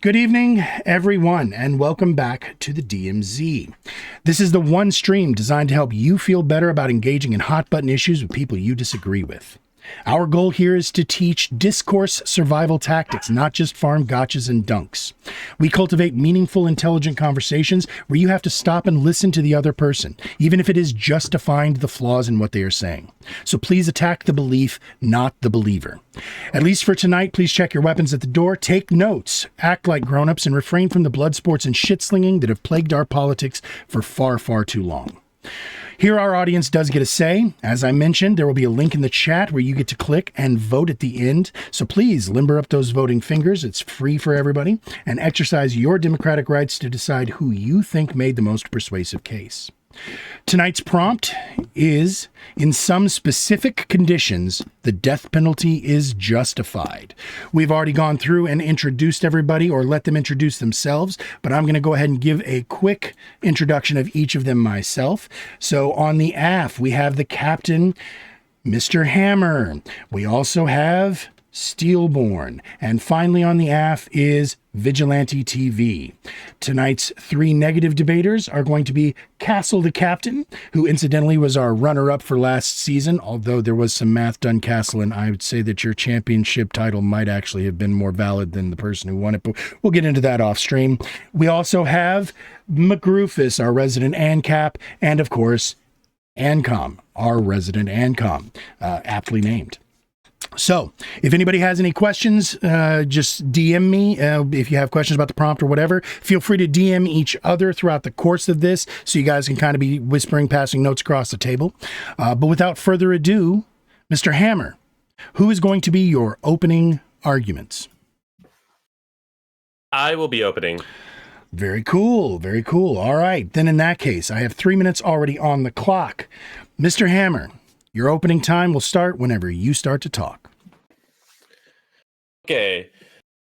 Good evening, everyone, and welcome back to the DMZ. This is the one stream designed to help you feel better about engaging in hot-button issues with people you disagree with. Our goal here is to teach discourse survival tactics, not just farm gotchas and dunks. We cultivate meaningful, intelligent conversations where you have to stop and listen to the other person, even if it is just to find the flaws in what they are saying. So please attack the belief, not the believer. At least for tonight, please check your weapons at the door, take notes, act like grown-ups, and refrain from the blood sports and shit-slinging that have plagued our politics for far, far too long. Here our audience does get a say. As I mentioned, there will be a link in the chat where you get to click and vote at the end. So please limber up those voting fingers. It's free for everybody. And exercise your democratic rights to decide who you think made the most persuasive case. Tonight's prompt is, in some specific conditions, the death penalty is justified. We've already gone through and introduced everybody, or let them introduce themselves, but I'm going to go ahead and give a quick introduction of each of them myself. So on the AF, we have the captain, Mr. Hammer. We also have SteelBorne. And finally on the AF is Vigilante TV. Tonight's three negative debaters are going to be Cassell the Captain, who incidentally was our runner-up for last season, although there was some math done, Cassell, and I would say that your championship title might actually have been more valid than the person who won it, but we'll get into that off stream. We also have Gruffus, our resident AnCap, and of course, AnCom, our resident AnCom, aptly named. So, if anybody has any questions, just DM me. If you have questions about the prompt or whatever, feel free to DM each other throughout the course of this so you guys can kind of be whispering, passing notes across the table. But without further ado, Mr. Hammer, who is going to be your opening arguments? I will be opening. Very cool. Very cool. All right. Then in that case, I have 3 minutes already on the clock. Mr. Hammer, your opening time will start whenever you start to talk. Okay.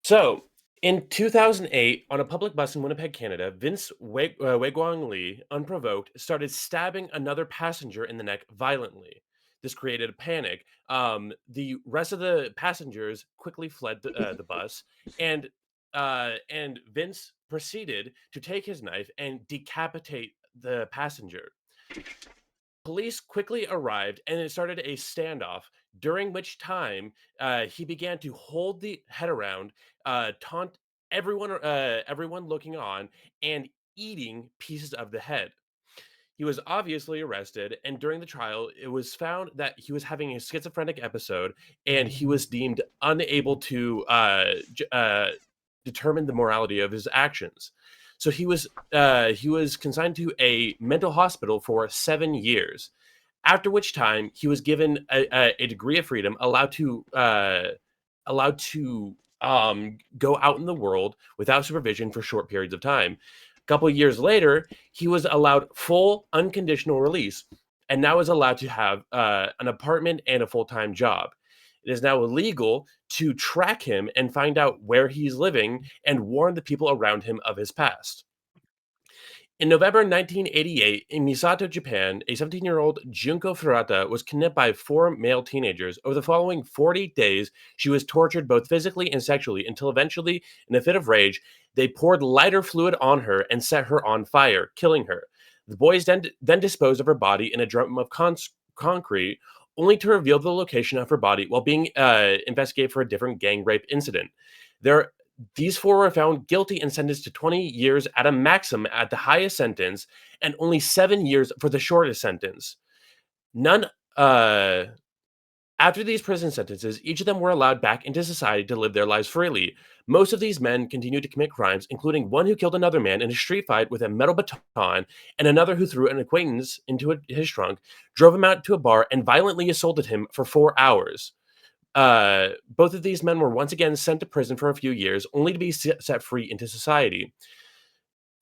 So, in 2008, on a public bus in Winnipeg, Canada, Vince Wegwang Lee, unprovoked, started stabbing another passenger in the neck violently. This created a panic. The rest of the passengers quickly fled the bus, and Vince proceeded to take his knife and decapitate the passenger. Police quickly arrived and it started a standoff, during which time he began to hold the head around, taunt everyone looking on, and eating pieces of the head. He was obviously arrested, and during the trial, it was found that he was having a schizophrenic episode, and he was deemed unable to determine the morality of his actions. So he was consigned to a mental hospital for 7 years, after which time he was given a degree of freedom, allowed to go out in the world without supervision for short periods of time. A couple of years later, he was allowed full unconditional release, and now is allowed to have an apartment and a full-time job. It is now illegal to track him and find out where he's living and warn the people around him of his past. In November 1988, in Misato, Japan, a 17-year-old Junko Furata was kidnapped by 4 male teenagers. Over the following 40 days, she was tortured both physically and sexually until eventually, in a fit of rage, they poured lighter fluid on her and set her on fire, killing her. The boys then disposed of her body in a drum of concrete, only to reveal the location of her body while being investigated for a different gang rape incident. These 4 were found guilty and sentenced to 20 years at a maximum at the highest sentence, and only 7 years for the shortest sentence. After these prison sentences, each of them were allowed back into society to live their lives freely. Most of these men continued to commit crimes, including one who killed another man in a street fight with a metal baton, and another who threw an acquaintance into his trunk, drove him out to a bar, and violently assaulted him for 4 hours. Both of these men were once again sent to prison for a few years, only to be set free into society.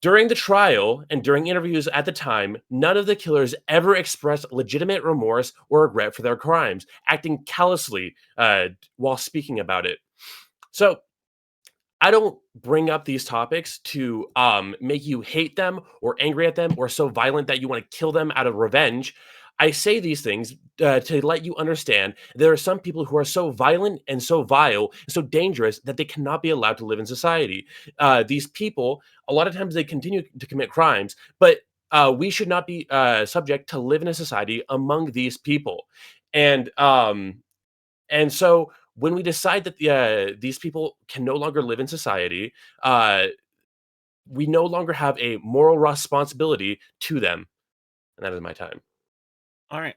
During the trial and during interviews at the time, none of the killers ever expressed legitimate remorse or regret for their crimes, acting callously while speaking about it. So, I don't bring up these topics to make you hate them or angry at them or so violent that you want to kill them out of revenge. I say these things to let you understand there are some people who are so violent and so vile, so dangerous that they cannot be allowed to live in society. These people, a lot of times, they continue to commit crimes, but we should not be subject to live in a society among these people. And and so when we decide that these people can no longer live in society, uh, we no longer have a moral responsibility to them. And that is my time. All right.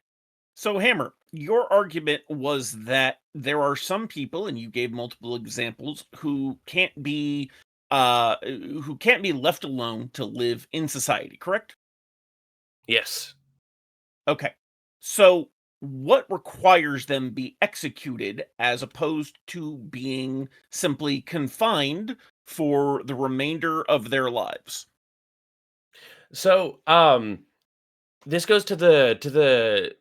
So, Hammer, your argument was that there are some people, and you gave multiple examples, who can't be left alone to live in society, correct? Yes. Okay. So, what requires them be executed as opposed to being simply confined for the remainder of their lives? So, this goes to the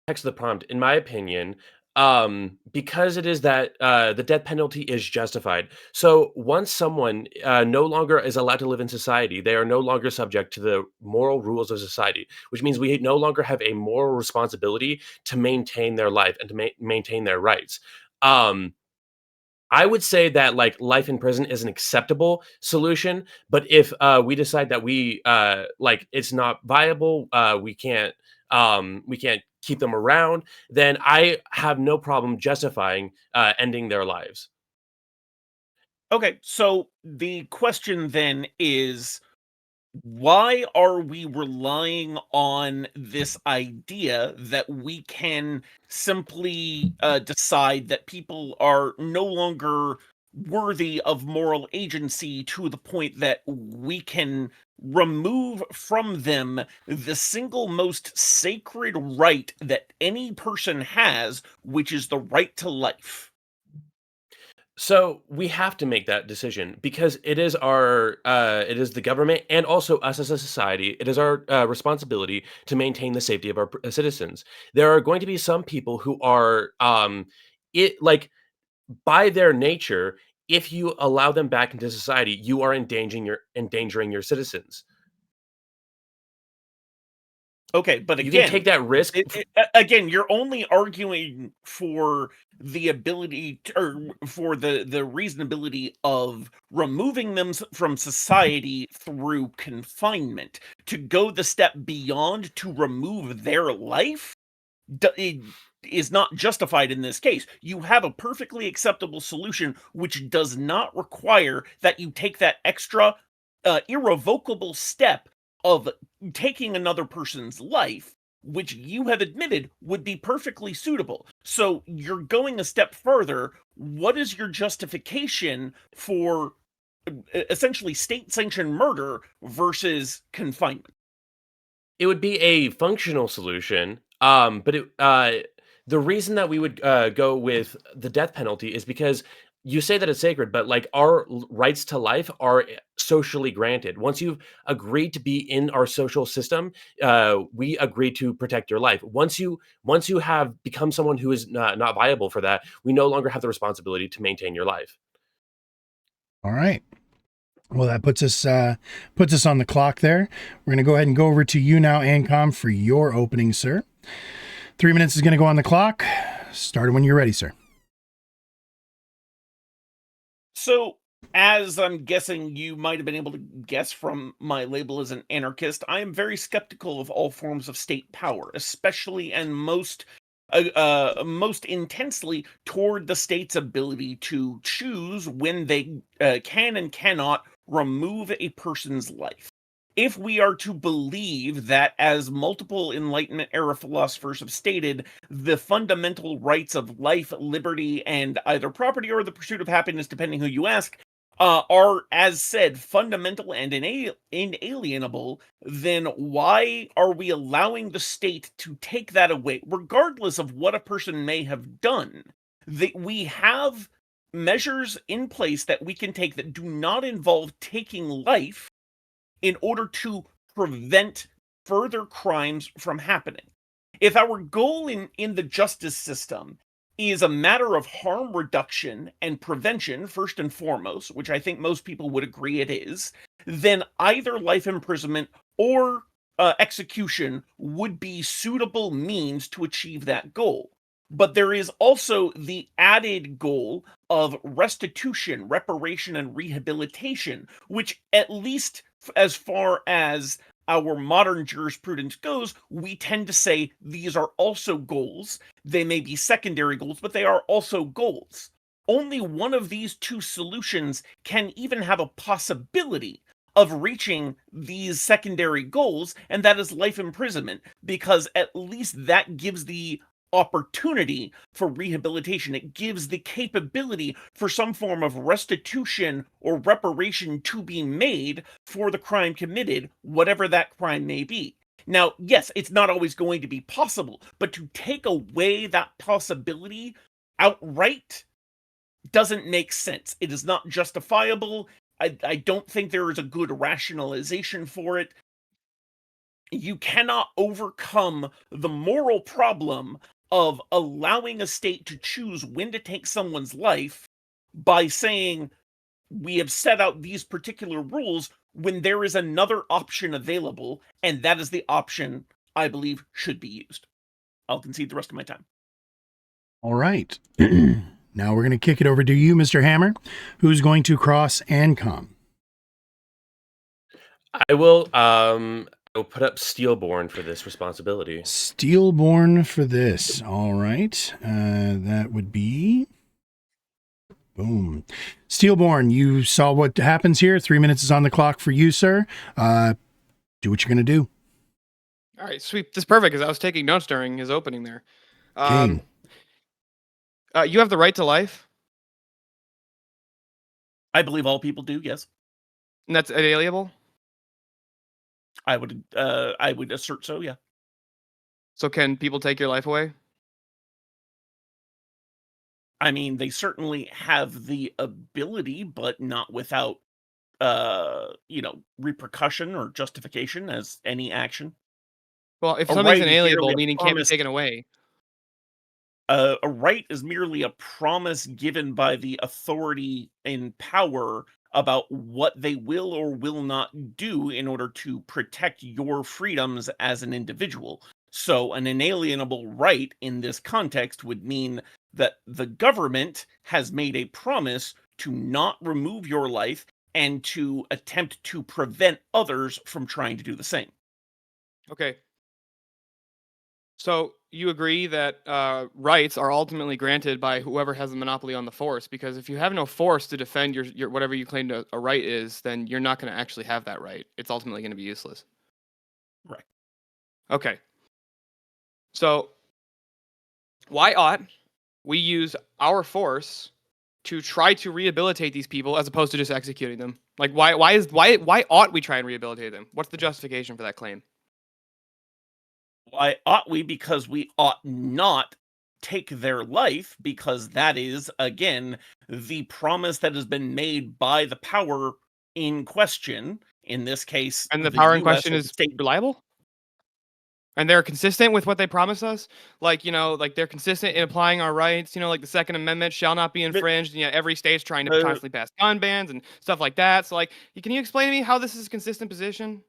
text of the prompt. In my opinion, because it is that the death penalty is justified. So once someone no longer is allowed to live in society, they are no longer subject to the moral rules of society, which means we no longer have a moral responsibility to maintain their life and to maintain their rights. Um, I would say that like life in prison is an acceptable solution, but if we decide that like it's not viable, we can't keep them around, then I have no problem justifying ending their lives. Okay, so the question then is, why are we relying on this idea that we can simply decide that people are no longer worthy of moral agency to the point that we can remove from them the single most sacred right that any person has, which is the right to life? So we have to make that decision because it is the government and also us as a society. It is our responsibility to maintain the safety of our citizens. There are going to be some people who are, it like by their nature, if you allow them back into society, you are endangering your citizens. Okay, but You can again, take that risk. again, you're only arguing for the ability to, or for the reasonability of removing them from society through confinement. To go the step beyond to remove their life it is not justified in this case. You have a perfectly acceptable solution which does not require that you take that extra irrevocable step of taking another person's life, which you have admitted would be perfectly suitable. So you're going a step further. What is your justification for essentially state sanctioned murder versus confinement? It would be a functional solution, but the reason that we would go with the death penalty is because you say that it's sacred, but like our rights to life are socially granted. Once you've agreed to be in our social system, we agree to protect your life. Once you have become someone who is not viable for that, we no longer have the responsibility to maintain your life. All right. Well, that puts us on the clock there. We're going to go ahead and go over to you now, AnCom, for your opening, sir. 3 minutes is going to go on the clock. Start when you're ready, sir. So, as I'm guessing you might have been able to guess from my label as an anarchist, I am very skeptical of all forms of state power, especially and most intensely toward the state's ability to choose when they can and cannot remove a person's life. If we are to believe that, as multiple Enlightenment era philosophers have stated, the fundamental rights of life, liberty, and either property or the pursuit of happiness, depending who you ask, are, as said, fundamental and inalienable, then why are we allowing the state to take that away, regardless of what a person may have done? We have measures in place that we can take that do not involve taking life in order to prevent further crimes from happening. If our goal in the justice system is a matter of harm reduction and prevention, first and foremost, which I think most people would agree it is, then either life imprisonment or execution would be suitable means to achieve that goal. But there is also the added goal of restitution, reparation, and rehabilitation, which, at least as far as our modern jurisprudence goes, we tend to say these are also goals. They may be secondary goals, but they are also goals. Only one of these two solutions can even have a possibility of reaching these secondary goals, and that is life imprisonment, because at least that gives the opportunity for rehabilitation. It gives the capability for some form of restitution or reparation to be made for the crime committed, whatever that crime may be. Now, yes, it's not always going to be possible, but to take away that possibility outright doesn't make sense. It is not justifiable. I don't think there is a good rationalization for it. You cannot overcome the moral problem of allowing a state to choose when to take someone's life by saying we have set out these particular rules when there is another option available, and that is the option I believe should be used. I'll concede the rest of my time. All right. Now we're going to kick it over to you, Mr. Hammer, who's going to cross AnCom. I will put up SteelBorne for this responsibility. SteelBorne for this. All right. That would be... Boom. SteelBorne, you saw what happens here. 3 minutes is on the clock for you, sir. Do what you're going to do. All right, sweet. This is perfect because I was taking notes during his opening there. King. You have the right to life, I believe all people do, yes. and that's inalienable. I would assert so, yeah. So can people take your life away? I mean, they have the ability, but not without, repercussion or justification as any action. Well, if A something's right is inalienable, merely a meaning can't be promise. taken away. A right is merely a promise given by the authority in power about what they will or will not do in order to protect your freedoms as an individual. So an inalienable right in this context would mean that the government has made a promise to not remove your life and to attempt to prevent others from trying to do the same. Okay. So you agree that rights are ultimately granted by whoever has the monopoly on the force, because if you have no force to defend your whatever you claim a right is, then you're not going to actually have that right. It's ultimately going to be useless. Right. Okay. So why ought we use our force to try to rehabilitate these people as opposed to just executing them? Like why ought we try and rehabilitate them? What's the justification for that claim? Why ought we? Because we ought not take their life, because that is, again, the promise that has been made by the power in question, in this case. And the power in US question or is the state. reliable? And they're consistent with what they promise us? Like they're consistent in applying our rights, like the Second Amendment shall not be infringed, and yet every state's trying to constantly pass gun bans and stuff like that. So, can you explain to me how this is a consistent position?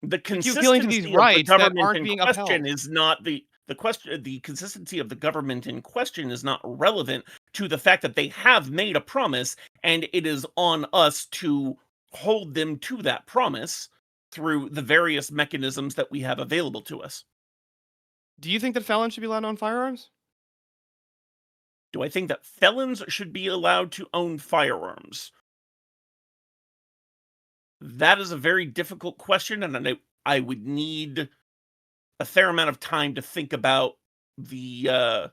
The appealing to these consistency of the rights that government aren't in being question upheld. is not the question. The consistency of the government in question is not relevant to the fact that they have made a promise, and it is on us to hold them to that promise through the various mechanisms that we have available to us. Do you think that felons should be allowed to own firearms? Do I think that felons should be allowed to own firearms? That is a very difficult question, and I would need a fair amount of time to think about the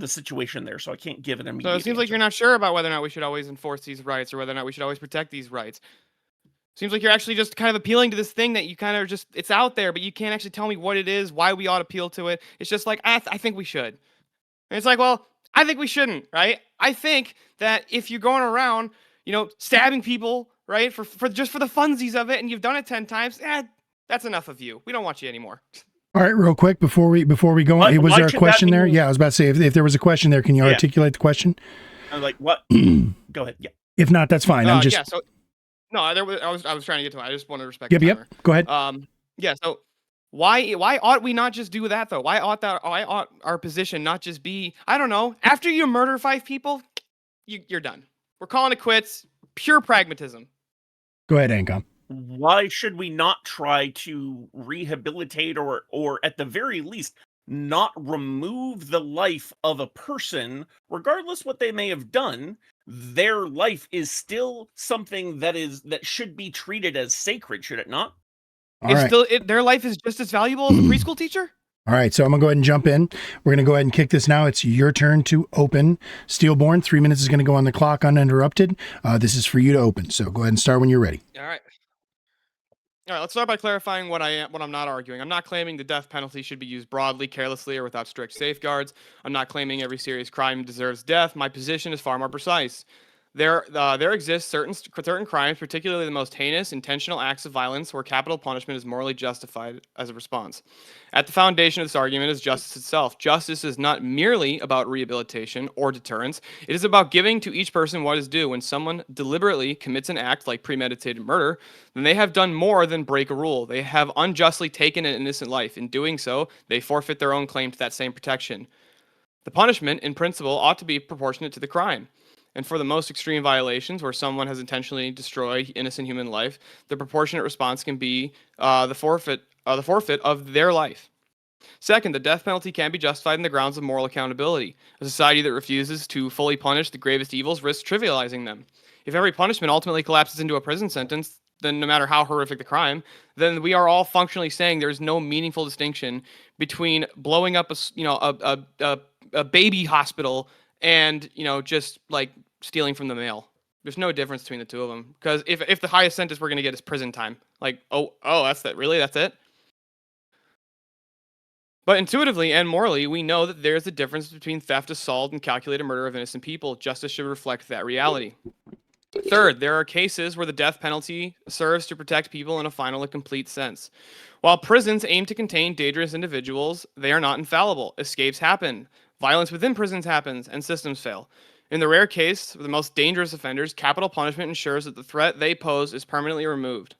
situation there, so I can't give an immediate So it seems like answer. you're not sure about whether or not we should always enforce these rights or whether or not we should always protect these rights. Seems like you're actually just kind of appealing to this thing that you kind of it's out there, but you can't actually tell me what it is, why we ought to appeal to it. It's just like, I think we should. And it's like, well, I think we shouldn't, right? I think that if you're going around, stabbing people, right, for just for the funsies of it, and you've done it 10 times, that's enough of you. We don't want you anymore. All right, real quick before we go on, was there a question there? Yeah, I was about to say if there was a question there, can you articulate the question? I'm like, what? Go ahead. Yeah. If not, that's fine. I was trying to get to it. I just wanted to respect the timer. Yep. Go ahead. Yeah, so why ought we not just do that though? Why ought our position not just be, I don't know, after you murder 5 people, you're done. We're calling it quits. Pure pragmatism. Go ahead, AnCom. Why should we not try to rehabilitate or at the very least not remove the life of a person, regardless what they may have done? Their life is still something that should be treated as sacred, should it not? All right. Their life is just as valuable as a preschool teacher? All right, so I'm going to go ahead and jump in. We're going to go ahead and kick this now. It's your turn to open. SteelBorne, 3 minutes is going to go on the clock uninterrupted. This is for you to open, so go ahead and start when you're ready. All right. All right, let's start by clarifying what I'm not arguing. I'm not claiming the death penalty should be used broadly, carelessly, or without strict safeguards. I'm not claiming every serious crime deserves death. My position is far more precise. There exist certain crimes, particularly the most heinous, intentional acts of violence, where capital punishment is morally justified as a response. At the foundation of this argument is justice itself. Justice is not merely about rehabilitation or deterrence. It is about giving to each person what is due. When someone deliberately commits an act like premeditated murder, then they have done more than break a rule. They have unjustly taken an innocent life. In doing so, they forfeit their own claim to that same protection. The punishment, in principle, ought to be proportionate to the crime. And for the most extreme violations, where someone has intentionally destroyed innocent human life, the proportionate response can be the forfeit of their life. Second, the death penalty can be justified on the grounds of moral accountability. A society that refuses to fully punish the gravest evils risks trivializing them. If every punishment ultimately collapses into a prison sentence, then no matter how horrific the crime, then we are all functionally saying there's no meaningful distinction between blowing up a baby hospital and just like stealing from the mail. There's no difference between the two of them, because if the highest sentence we're going to get is prison time, like oh that's it. But intuitively and morally, we know that there's a difference between theft, assault, and calculated murder of innocent people. Justice should reflect that reality. Third, there are cases where the death penalty serves to protect people in a final and complete sense. While prisons aim to contain dangerous individuals, they are not infallible. Escapes happen. Violence within prisons happens, and systems fail. In the rare case of the most dangerous offenders, capital punishment ensures that the threat they pose is permanently removed.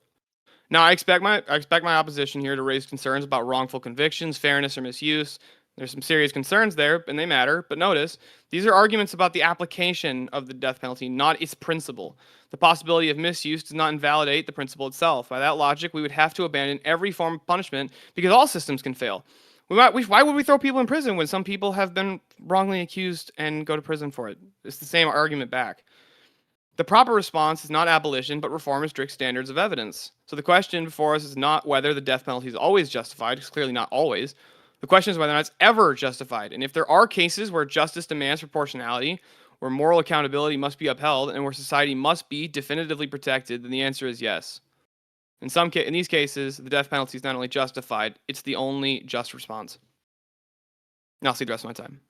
Now, I expect my opposition here to raise concerns about wrongful convictions, fairness, or misuse. There's some serious concerns there, and they matter. But notice, these are arguments about the application of the death penalty, not its principle. The possibility of misuse does not invalidate the principle itself. By that logic, we would have to abandon every form of punishment because all systems can fail. Why would we throw people in prison when some people have been wrongly accused and go to prison for it? It's the same argument back. The proper response is not abolition, but reform of strict standards of evidence. So the question before us is not whether the death penalty is always justified. It's clearly not always. The question is whether or not it's ever justified. And if there are cases where justice demands proportionality, where moral accountability must be upheld, and where society must be definitively protected, then the answer is yes. In these cases, the death penalty is not only justified, it's the only just response. And I'll see the rest of my time.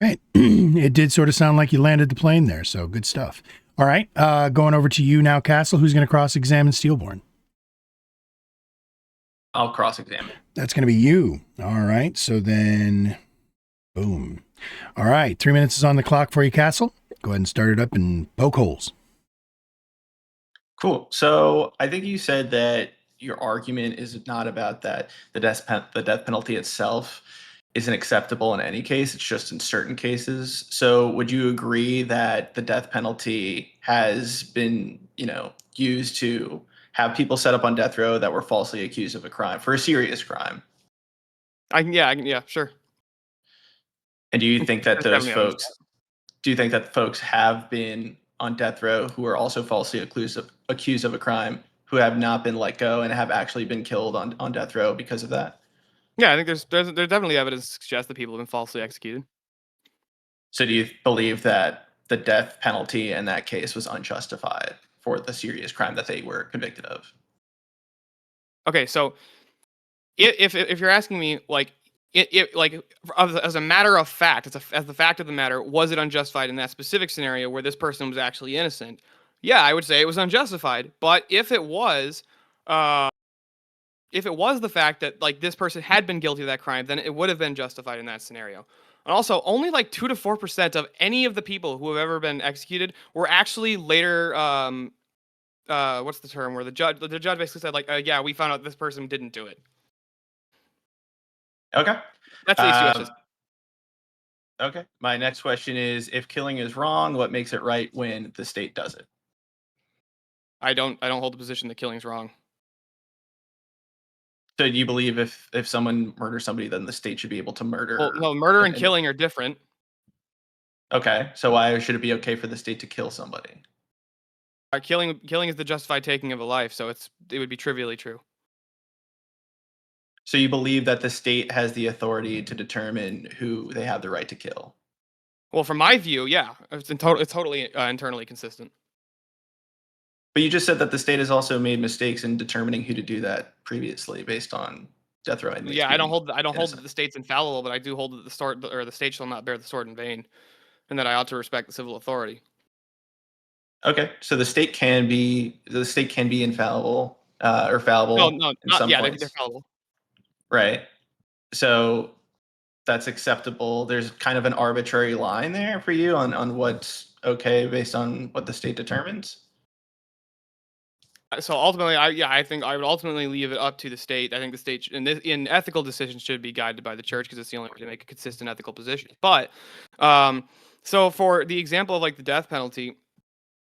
Right. It did sort of sound like you landed the plane there, so good stuff. All right, going over to you now, Cassell. Who's going to cross-examine SteelBorne? I'll cross-examine. That's going to be you. All right, so then, boom. All right, 3 minutes is on the clock for you, Cassell. Go ahead and start it up and poke holes. Cool. So I think you said that your argument is not about that the death penalty itself isn't acceptable in any case. It's just in certain cases. So would you agree that the death penalty has been, used to have people set up on death row that were falsely accused of a crime for a serious crime? Yeah, sure. And do you think that folks have been on death row who are also falsely accused of a crime, who have not been let go and have actually been killed on death row because of that? Yeah, I think there's definitely evidence to suggest that people have been falsely executed. So do you believe that the death penalty in that case was unjustified for the serious crime that they were convicted of? Okay, so if you're asking me as a matter of fact, as the fact of the matter, was it unjustified in that specific scenario where this person was actually innocent? Yeah, I would say it was unjustified. But if it was the fact that this person had been guilty of that crime, then it would have been justified in that scenario. And also, only 2 to 4% of any of the people who have ever been executed were actually later what's the term where the judge basically said like, yeah, we found out this person didn't do it. Okay. That's the issue. That's just Okay. My next question is, if killing is wrong, what makes it right when the state does it? I don't hold the position that killing's wrong. So do you believe if someone murders somebody, then the state should be able to murder? Well, no, murder and killing are different. Okay. So why should it be okay for the state to kill somebody? Killing is the justified taking of a life, so it would be trivially true. So you believe that the state has the authority to determine who they have the right to kill? Well, from my view, yeah, it's totally internally consistent. But you just said that the state has also made mistakes in determining who to do that previously based on death row inmates. Yeah, I don't hold that innocent. the state's infallible, but I do hold that the state shall not bear the sword in vain, and that I ought to respect the civil authority. Okay, so the state can be infallible or fallible. No, in not some yeah, points. they're fallible. Right. So that's acceptable. There's kind of an arbitrary line there for you on what's okay based on what the state determines. So ultimately, I think I would ultimately leave it up to the state. I think the state in ethical decisions should be guided by the church because it's the only way to make a consistent ethical position. But so for the example of like the death penalty,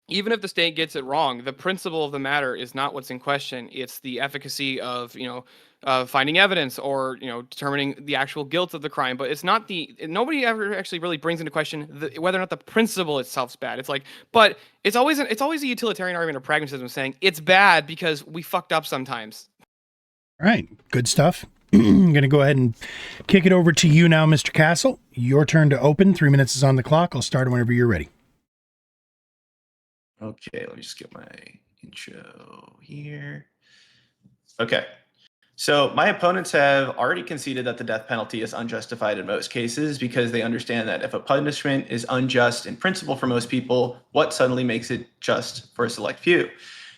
even if the state gets it wrong, the principle of the matter is not what's in question. It's the efficacy of, finding evidence or, determining the actual guilt of the crime. But it's not nobody ever actually really brings into question whether or not the principle itself is bad. It's like, but it's always a utilitarian argument of pragmatism saying it's bad because we fucked up sometimes. All right. Good stuff. I'm going to go ahead and kick it over to you now, Mr. Cassell. Your turn to open. 3 minutes is on the clock. I'll start whenever you're ready. Okay, let me just get my intro here. Okay, so my opponents have already conceded that the death penalty is unjustified in most cases because they understand that if a punishment is unjust in principle for most people, what suddenly makes it just for a select few?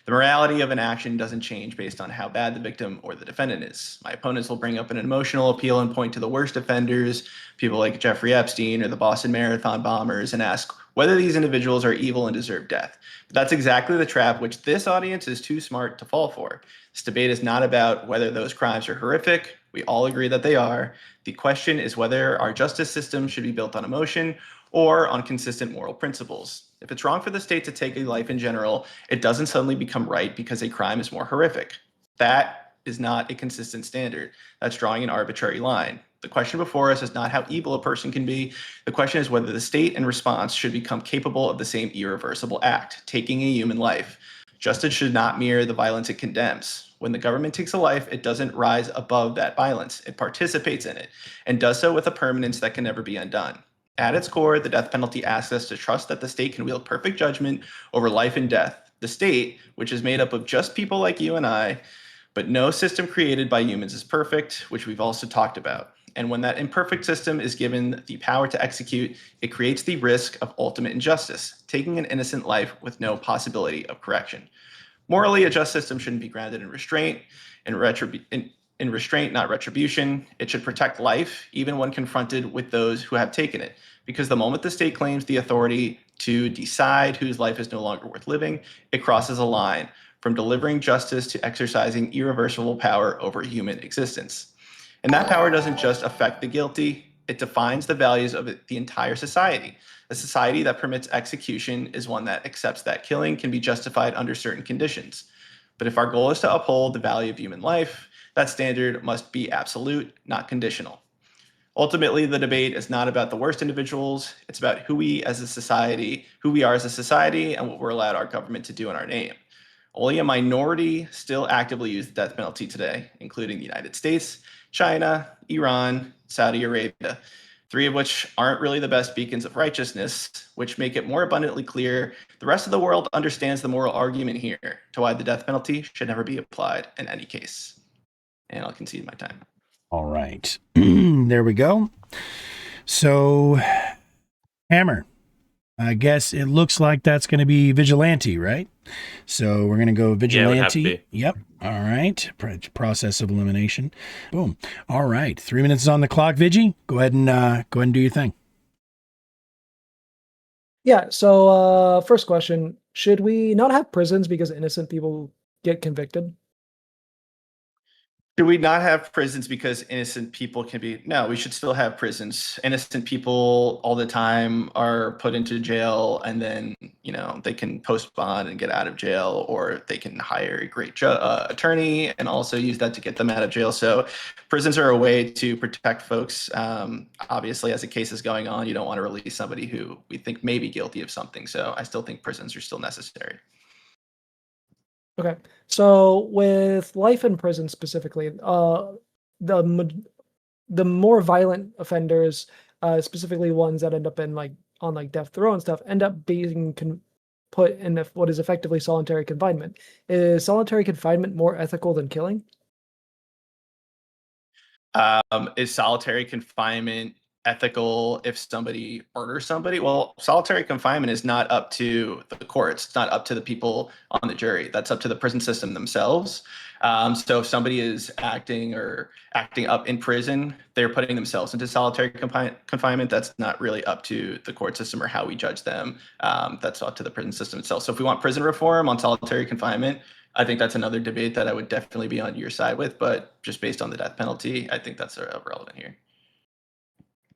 The morality of an action doesn't change based on how bad the victim or the defendant is. My opponents will bring up an emotional appeal and point to the worst offenders, people like Jeffrey Epstein or the Boston Marathon bombers, and ask whether these individuals are evil and deserve death. But that's exactly the trap which this audience is too smart to fall for. This debate is not about whether those crimes are horrific. We all agree that they are. The question is whether our justice system should be built on emotion or on consistent moral principles. If it's wrong for the state to take a life in general, it doesn't suddenly become right because a crime is more horrific. That is not a consistent standard. That's drawing an arbitrary line. The question before us is not how evil a person can be. The question is whether the state in response should become capable of the same irreversible act, taking a human life. Justice should not mirror the violence it condemns. When the government takes a life, it doesn't rise above that violence. It participates in it and does so with a permanence that can never be undone. At its core, the death penalty asks us to trust that the state can wield perfect judgment over life and death. The state, which is made up of just people like you and I, but no system created by humans is perfect, which we've also talked about. And when that imperfect system is given the power to execute, it creates the risk of ultimate injustice, taking an innocent life with no possibility of correction. Morally, a just system shouldn't be grounded in restraint, in restraint, not retribution. It should protect life, even when confronted with those who have taken it. Because the moment the state claims the authority to decide whose life is no longer worth living, it crosses a line from delivering justice to exercising irreversible power over human existence. And that power doesn't just affect the guilty, it defines the values of the entire society. A society that permits execution is one that accepts that killing can be justified under certain conditions. But if our goal is to uphold the value of human life, that standard must be absolute, not conditional. Ultimately, the debate is not about the worst individuals, it's about who we are as a society, and what we're allowed our government to do in our name. Only a minority still actively use the death penalty today, including the United States, China, Iran, Saudi Arabia, 3 of which aren't really the best beacons of righteousness, which make it more abundantly clear the rest of the world understands the moral argument here to why the death penalty should never be applied in any case. And I'll concede my time. All right. There we go. So, Hammer, I guess it looks like that's going to be Vigilante, right? So we're going to go Vigilante. Yeah, it would have to be. Yep. All right. Process of elimination. Boom. All right. 3 minutes is on the clock, Vigi. Go ahead and do your thing. Yeah, so first question, should we not have prisons because innocent people get convicted? Do we not have prisons because innocent people can be? No, we should still have prisons. Innocent people all the time are put into jail, and then they can post bond and get out of jail, or they can hire a great attorney and also use that to get them out of jail. So, prisons are a way to protect folks. Obviously, as a case is going on, you don't want to release somebody who we think may be guilty of something. So, I still think prisons are still necessary. Okay, so with life in prison specifically, the more violent offenders, specifically ones that end up in on death row and stuff, end up being put in what is effectively solitary confinement. Is solitary confinement more ethical than killing? Is solitary confinement ethical if somebody murders somebody? Well, solitary confinement is not up to the courts. It's not up to the people on the jury. That's up to the prison system themselves. So if somebody is acting up in prison, they're putting themselves into solitary confinement. That's not really up to the court system or how we judge them. That's up to the prison system itself. So if we want prison reform on solitary confinement, I think that's another debate that I would definitely be on your side with, but just based on the death penalty, I think that's irrelevant here.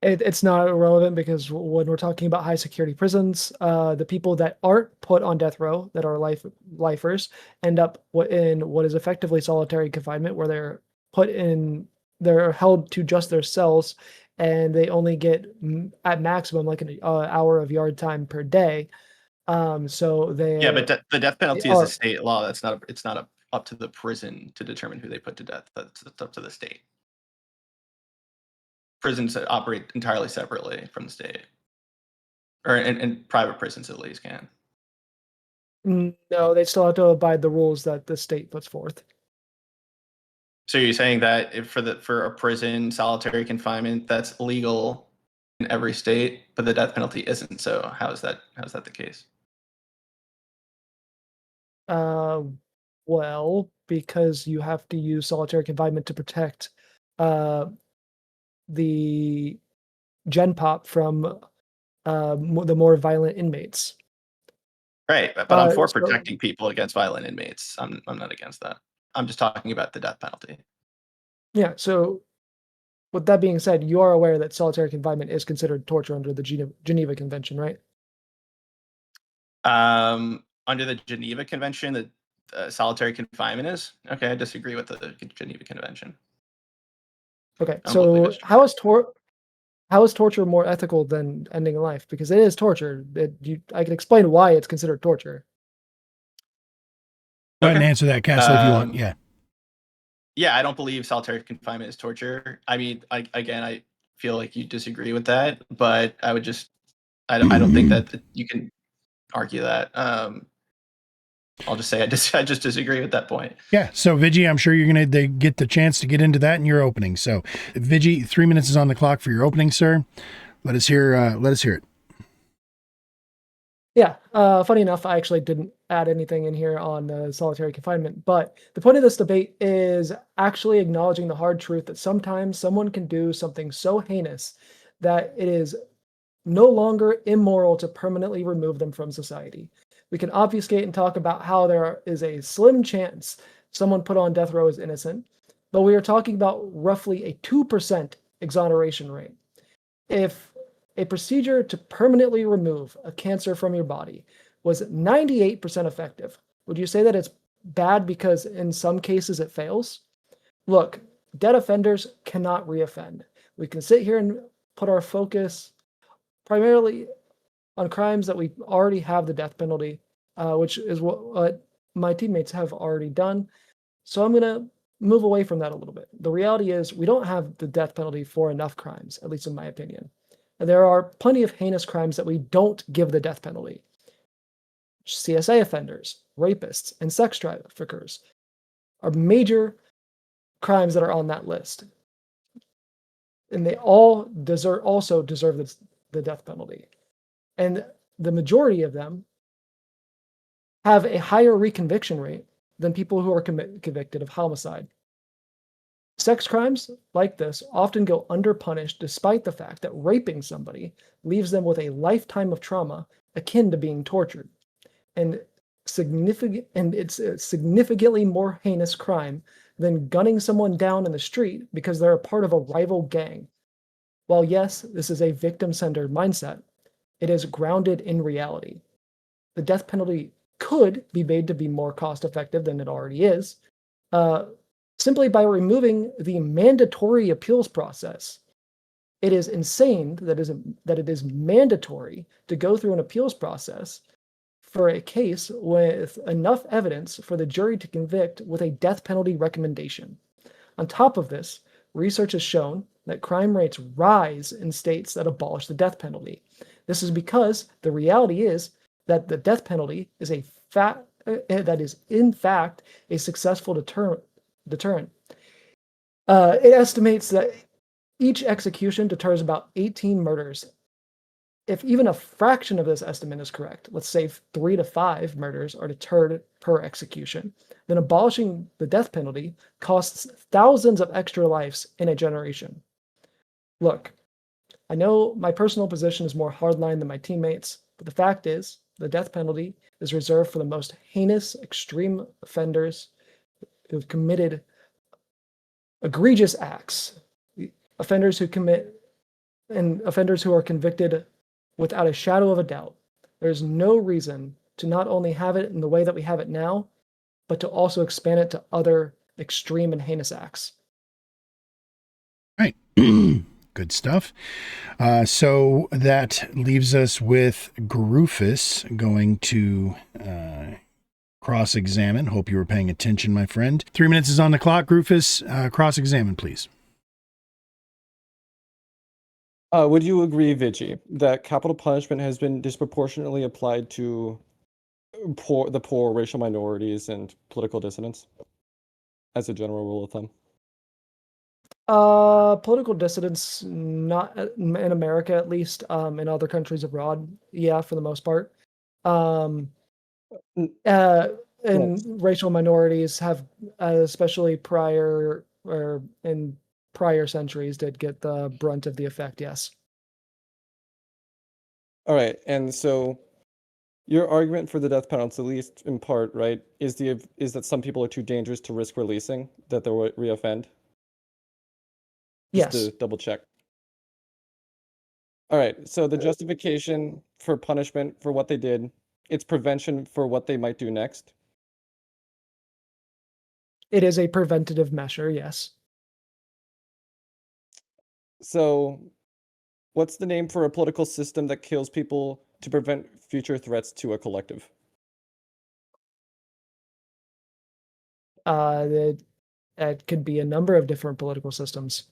It's not irrelevant because when we're talking about high security prisons, the people that aren't put on death row, that are lifers, end up in what is effectively solitary confinement, where they're held to just their cells, and they only get at maximum like an hour of yard time per day. So Yeah, but the death penalty is a state law. It's not up to the prison to determine who they put to death. That's up to the state. Prisons operate entirely separately from the state, or and private prisons at least can. No, they still have to abide the rules that the state puts forth. So you're saying that if for a prison solitary confinement that's legal in every state, but the death penalty isn't. So how's that the case? Well, because you have to use solitary confinement to protect the Gen Pop from the more violent inmates. Right, but I'm for protecting people against violent inmates. I'm not against that. I'm just talking about the death penalty. Yeah, so with that being said, you are aware that solitary confinement is considered torture under the Geneva Convention, right? Under the Geneva Convention, the solitary confinement is? Okay, I disagree with the Geneva Convention. Okay, so how is torture more ethical than ending a life? Because it is torture. I can explain why it's considered torture. Go ahead and answer that, Cassell, if you want. Yeah. Yeah, I don't believe solitary confinement is torture. I mean, I feel like you disagree with that, but I would I don't think that you can argue that. I'll just say I just disagree with that point. Yeah. So Vigi, I'm sure you're going to get the chance to get into that in your opening. So Vigi, 3 minutes is on the clock for your opening, sir. Let us hear it. Yeah. Funny enough, I actually didn't add anything in here on solitary confinement, but the point of this debate is actually acknowledging the hard truth that sometimes someone can do something so heinous that it is no longer immoral to permanently remove them from society. We can obfuscate and talk about how there is a slim chance someone put on death row is innocent, but we are talking about roughly a 2% exoneration rate. If a procedure to permanently remove a cancer from your body was 98% effective, would you say that it's bad because in some cases it fails? Look, dead offenders cannot reoffend. We can sit here and put our focus primarily on crimes that we already have the death penalty, which is what my teammates have already done. So I'm going to move away from that a little bit. The reality is we don't have the death penalty for enough crimes, at least in my opinion. There are plenty of heinous crimes that we don't give the death penalty. CSA offenders, rapists, and sex traffickers are major crimes that are on that list. And they all also deserve the death penalty. And the majority of them have a higher reconviction rate than people who are convicted of homicide. Sex crimes like this often go underpunished despite the fact that raping somebody leaves them with a lifetime of trauma akin to being tortured, and it's a significantly more heinous crime than gunning someone down in the street because they're a part of a rival gang. While yes, this is a victim-centered mindset, it is grounded in reality. The death penalty could be made to be more cost-effective than it already is, simply by removing the mandatory appeals process. It is insane that it is mandatory to go through an appeals process for a case with enough evidence for the jury to convict with a death penalty recommendation. On top of this, research has shown that crime rates rise in states that abolish the death penalty. This is because the reality is that the death penalty is in fact a successful deterrent. It estimates that each execution deters about 18 murders. If even a fraction of this estimate is correct, let's say 3 to 5 murders are deterred per execution, then abolishing the death penalty costs thousands of extra lives in a generation. Look, I know my personal position is more hardline than my teammates, but the fact is, the death penalty is reserved for the most heinous, extreme offenders who've committed egregious acts, offenders who are convicted without a shadow of a doubt. There's no reason to not only have it in the way that we have it now, but to also expand it to other extreme and heinous acts. Right. Good stuff. So that leaves us with Gruffus going to cross-examine. Hope you were paying attention, my friend. 3 minutes is on the clock. Gruffus, cross-examine, please. Would you agree, Vigi, that capital punishment has been disproportionately applied to the poor, racial minorities, and political dissidents, as a general rule of thumb? Political dissidents, not in America at least. In other countries abroad, yeah, for the most part. And racial minorities have, especially in prior centuries, did get the brunt of the effect. Yes. All right, and so your argument for the death penalty, at least in part, right, is that some people are too dangerous to risk releasing, that they'll reoffend. Just Yes. to double check. All right, so the justification for punishment for what they did, it's prevention for what they might do next. It is a preventative measure, yes. So what's the name for a political system that kills people to prevent future threats to a collective? It could be a number of different political systems.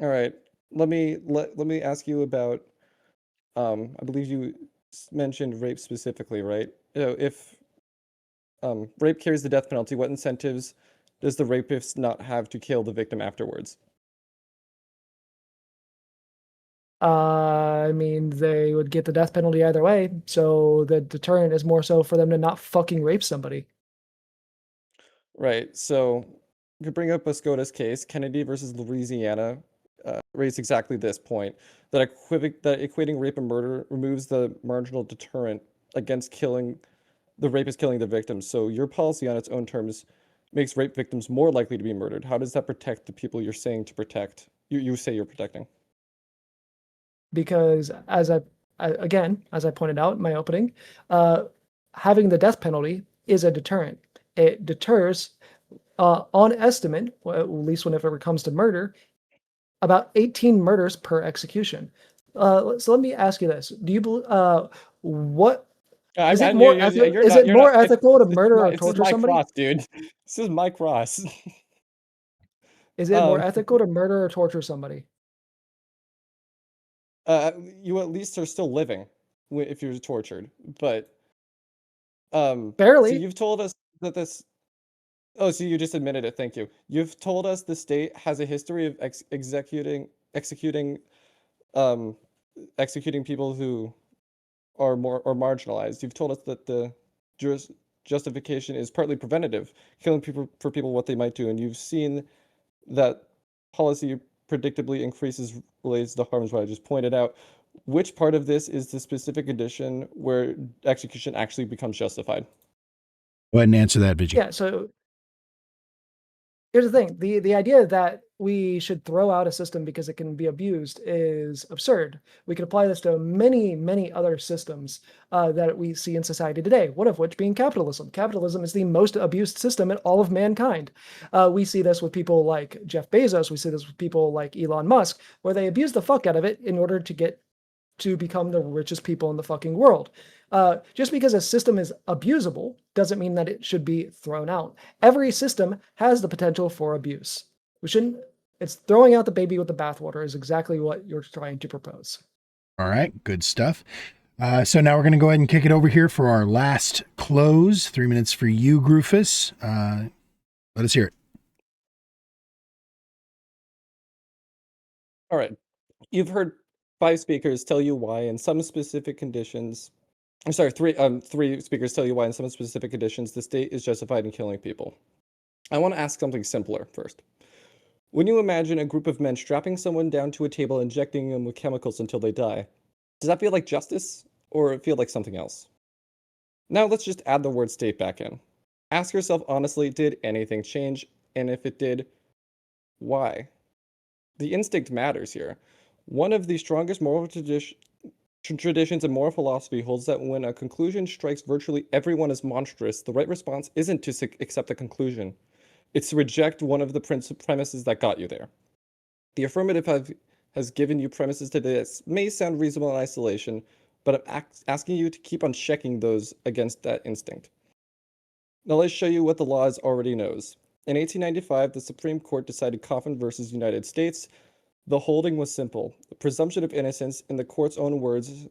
All right, let me ask you about, I believe you mentioned rape specifically, right? If rape carries the death penalty, what incentives does the rapist not have to kill the victim afterwards? I mean, they would get the death penalty either way, so the deterrent is more so for them to not fucking rape somebody. Right, so to bring up a SCOTUS case, Kennedy versus Louisiana raised exactly this point, that equating rape and murder removes the marginal deterrent against the rapist killing the victim. So your policy on its own terms makes rape victims more likely to be murdered. How does that protect the people you're saying to protect, you say you're protecting? Because as I pointed out in my opening, having the death penalty is a deterrent. It deters, on estimate, at least whenever it comes to murder, about 18 murders per execution. So let me ask you this: do you what is it more ethical to murder or torture somebody? Cross, dude. This is my cross. Is it more ethical to murder or torture somebody? You at least are still living if you're tortured, but barely. So you've told us that this. Oh, so you just admitted it. Thank you. You've told us the state has a history of executing people who are marginalized. You've told us that the justification is partly preventative, killing people for people what they might do, and you've seen that policy predictably increases related to the harms what I just pointed out. Which part of this is the specific condition where execution actually becomes justified? Go ahead and answer that, Vigi. Yeah, so here's the thing. The idea that we should throw out a system because it can be abused is absurd. We could apply this to many, many other systems that we see in society today, one of which being capitalism. Capitalism is the most abused system in all of mankind. We see this with people like Jeff Bezos. We see this with people like Elon Musk, where they abuse the fuck out of it in order to become the richest people in the fucking world. Just because a system is abusable doesn't mean that it should be thrown out. Every system has the potential for abuse. It's throwing out the baby with the bathwater is exactly what you're trying to propose. All right, good stuff. So now we're going to go ahead and kick it over here for our last close. 3 minutes for you, Gruffus. Let us hear it. All right. You've heard 5 speakers tell you why in some specific conditions. I'm sorry, three speakers tell you why in some specific conditions the state is justified in killing people. I want to ask something simpler first. When you imagine a group of men strapping someone down to a table, injecting them with chemicals until they die, does that feel like justice or feel like something else? Now let's just add the word state back in. Ask yourself honestly, did anything change? And if it did, why? The instinct matters here. One of the strongest moral traditions and moral philosophy holds that when a conclusion strikes virtually everyone as monstrous, the right response isn't to accept the conclusion. It's to reject one of the premises that got you there. The affirmative has given you premises today that may sound reasonable in isolation, but I'm asking you to keep on checking those against that instinct. Now let's show you what the law already knows. In 1895, the Supreme Court decided Coffin versus United States. The holding was simple. The presumption of innocence, in the court's own words,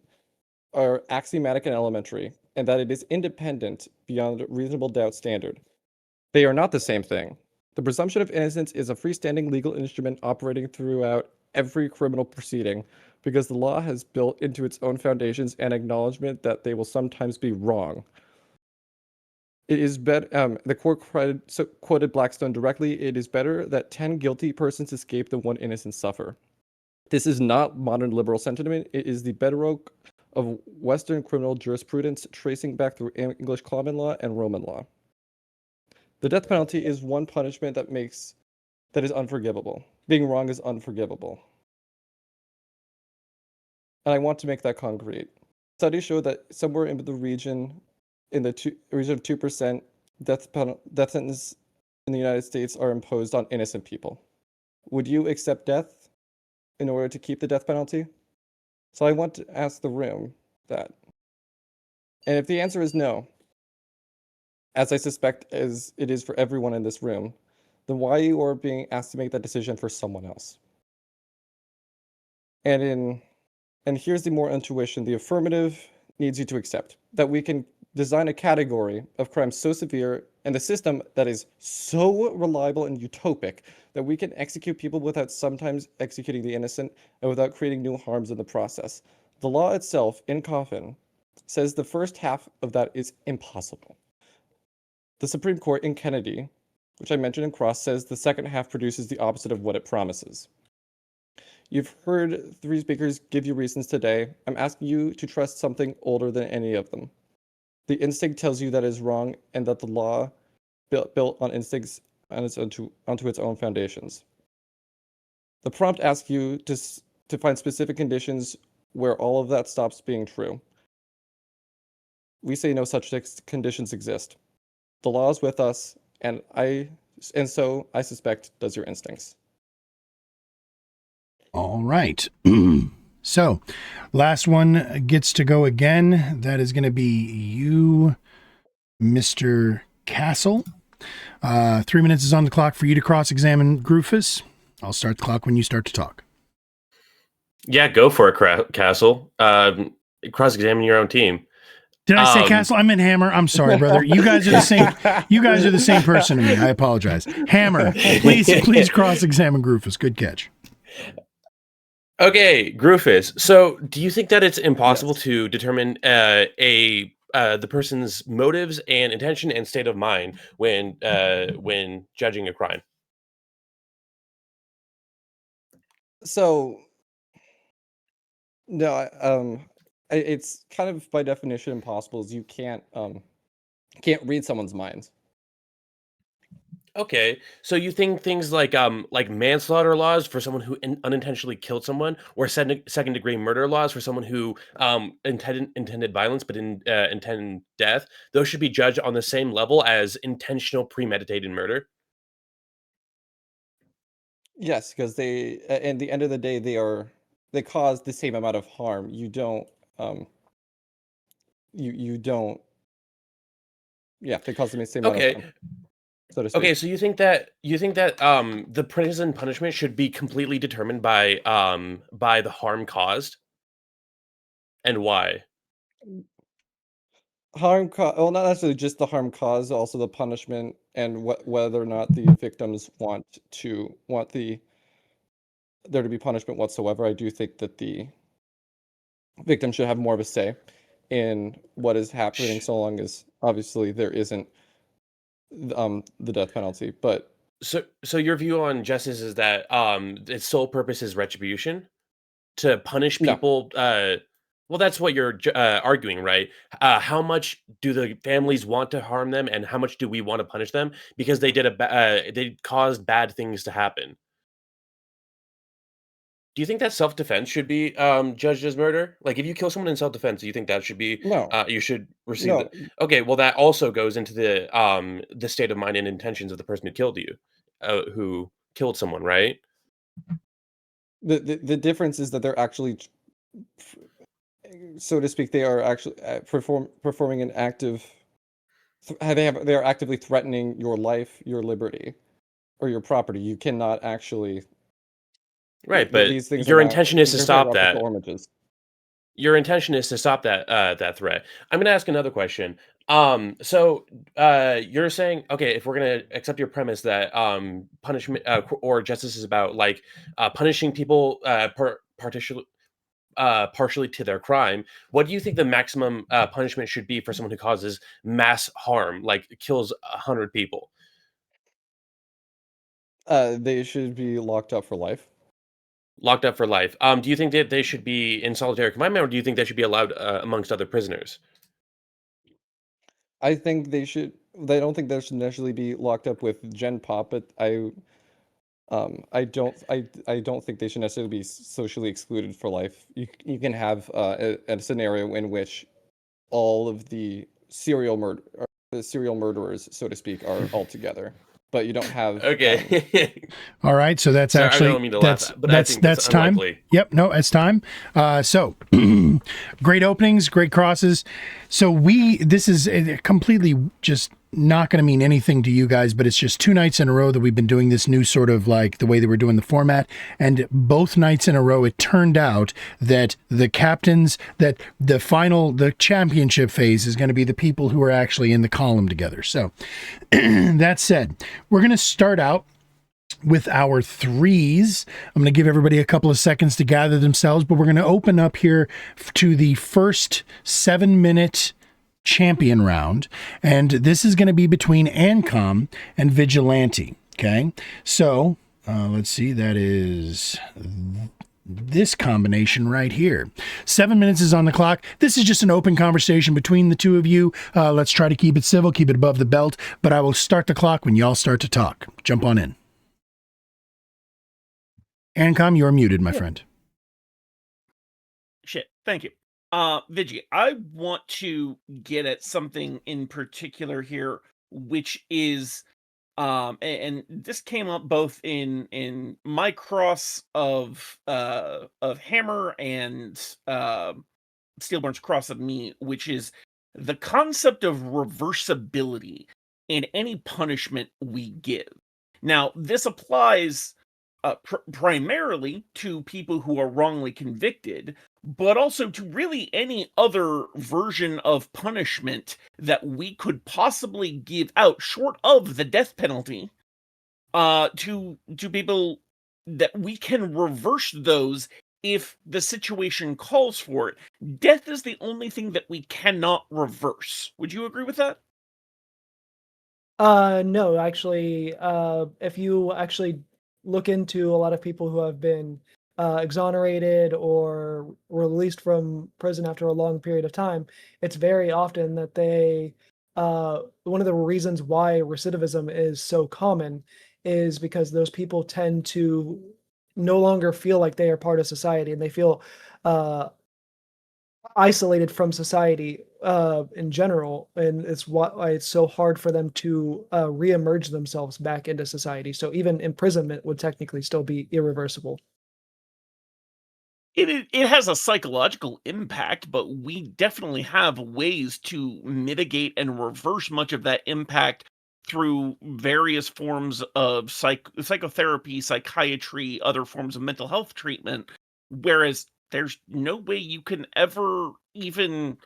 are axiomatic and elementary, and that it is independent beyond reasonable doubt standard. They are not the same thing. The presumption of innocence is a freestanding legal instrument operating throughout every criminal proceeding because the law has built into its own foundations an acknowledgement that they will sometimes be wrong. It is the court quoted Blackstone directly, it is better that 10 guilty persons escape than one innocent suffer. This is not modern liberal sentiment. It is the bedrock of Western criminal jurisprudence tracing back through English common law and Roman law. The death penalty is one punishment that is unforgivable. Being wrong is unforgivable. And I want to make that concrete. Studies show that somewhere in the region of 2%, death sentence in the United States are imposed on innocent people. Would you accept death in order to keep the death penalty? So I want to ask the room that. And if the answer is no, as I suspect as it is for everyone in this room, then why you are being asked to make that decision for someone else? And here's the more intuition. The affirmative needs you to accept that we can design a category of crimes so severe and a system that is so reliable and utopic that we can execute people without sometimes executing the innocent and without creating new harms in the process. The law itself, in Coffin, says the first half of that is impossible. The Supreme Court in Kennedy, which I mentioned in Cross, says the second half produces the opposite of what it promises. You've heard 3 speakers give you reasons today. I'm asking you to trust something older than any of them. The instinct tells you that is wrong and that the law built on instincts onto its own foundations. The prompt asks you to find specific conditions where all of that stops being true. We say no such conditions exist. The law is with us, and so I suspect does your instincts. All right. So, last one gets to go again. That is going to be you, Mr. Cassell. 3 minutes is on the clock for you to cross-examine Gruffus. I'll start the clock when you start to talk. Yeah, go for it, Cassell. Cross-examine your own team. Did I say Cassell? I meant Hammer. I'm sorry, brother. You guys are the same. You guys are the same person to me. I apologize. Hammer, please cross-examine Gruffus. Good catch. Okay, Gruffus. So, do you think that it's impossible to determine the person's motives and intention and state of mind when judging a crime? So, No, it's kind of by definition impossible. Is you can't read someone's minds. Okay, so you think things like manslaughter laws for someone who unintentionally killed someone, or second degree murder laws for someone who intended violence but intended death, those should be judged on the same level as intentional premeditated murder? Yes, because at the end of the day, they cause the same amount of harm. You don't um you don't yeah, they cause the same amount of Okay, harm, so to okay, speak. so you think that the prison punishment should be completely determined by the harm caused and why? Well, not necessarily just the harm caused, also the punishment and whether or not the victims want there to be punishment whatsoever. I do think that the victim should have more of a say in what is happening, so long as obviously there isn't the death penalty. But So your view on justice is that its sole purpose is retribution to punish no, people. Well, that's what you're arguing, right? How much do the families want to harm them, and how much do we want to punish them because they caused bad things to happen? Do you think that self defense should be judged as murder? Like, if you kill someone in self defense, do you think that should be no, you should receive the? no. Okay, well, that also goes into the state of mind and intentions of the person who killed you, who killed someone, right? The difference is that they're actually, so to speak, they are actually performing an active. They are actively threatening your life, your liberty, or your property. You cannot actually. Right, but These things are your not. intention is to There's no stop replicable that. images. Your intention is to stop that threat. I'm gonna ask another question. So you're saying, okay, if we're gonna accept your premise that punishment or justice is about like punishing people partially to their crime, what do you think the maximum punishment should be for someone who causes mass harm, like kills 100 people? They should be locked up for life. Locked up for life. Do you think that they should be in solitary confinement, or do you think they should be allowed amongst other prisoners? I think they should. They don't think they should necessarily be locked up with Gen Pop, but I don't think they should necessarily be socially excluded for life. You can have a scenario in which all of the serial murderers, so to speak, are all together, but you don't have Okay. All right, so that's Sorry, I don't actually mean to laugh, but I think that's that's time. unlikely. Yep, no, it's time. So great openings, great crosses. So this is completely just not going to mean anything to you guys, but it's just 2 nights in a row that we've been doing this new sort of like the way that we're doing the format, and both nights in a row it turned out that the captains, that the championship phase is going to be the people who are actually in the column together. So that said, we're going to start out with our threes. I'm going to give everybody a couple of seconds to gather themselves, but we're going to open up here to the first 7-minute champion round, and this is going to be between AnCom and Vigilante. Okay, so let's see, that is this combination right here. 7 minutes is on the clock. This is just an open conversation between the two of you. Let's try to keep it civil, keep it above the belt, but I will start the clock when y'all start to talk. Jump on in. AnCom, you're muted, my friend. Shit. Thank you. Vigi, I want to get at something in particular here, which is, and this came up both in my cross of Hammer and SteelBorne's cross of me, which is the concept of reversibility in any punishment we give. Now, this applies primarily to people who are wrongly convicted, but also to really any other version of punishment that we could possibly give out, short of the death penalty, to people, that we can reverse those if the situation calls for it. Death is the only thing that we cannot reverse. Would you agree with that? No, actually, if you actually look into a lot of people who have been exonerated or released from prison after a long period of time, it's very often that one of the reasons why recidivism is so common is because those people tend to no longer feel like they are part of society, and they feel uh, isolated from society in general, and it's why it's so hard for them to reemerge themselves back into society. So even imprisonment would technically still be irreversible. It has a psychological impact, but we definitely have ways to mitigate and reverse much of that impact through various forms of psychotherapy, psychiatry, other forms of mental health treatment. Whereas there's no way you can ever even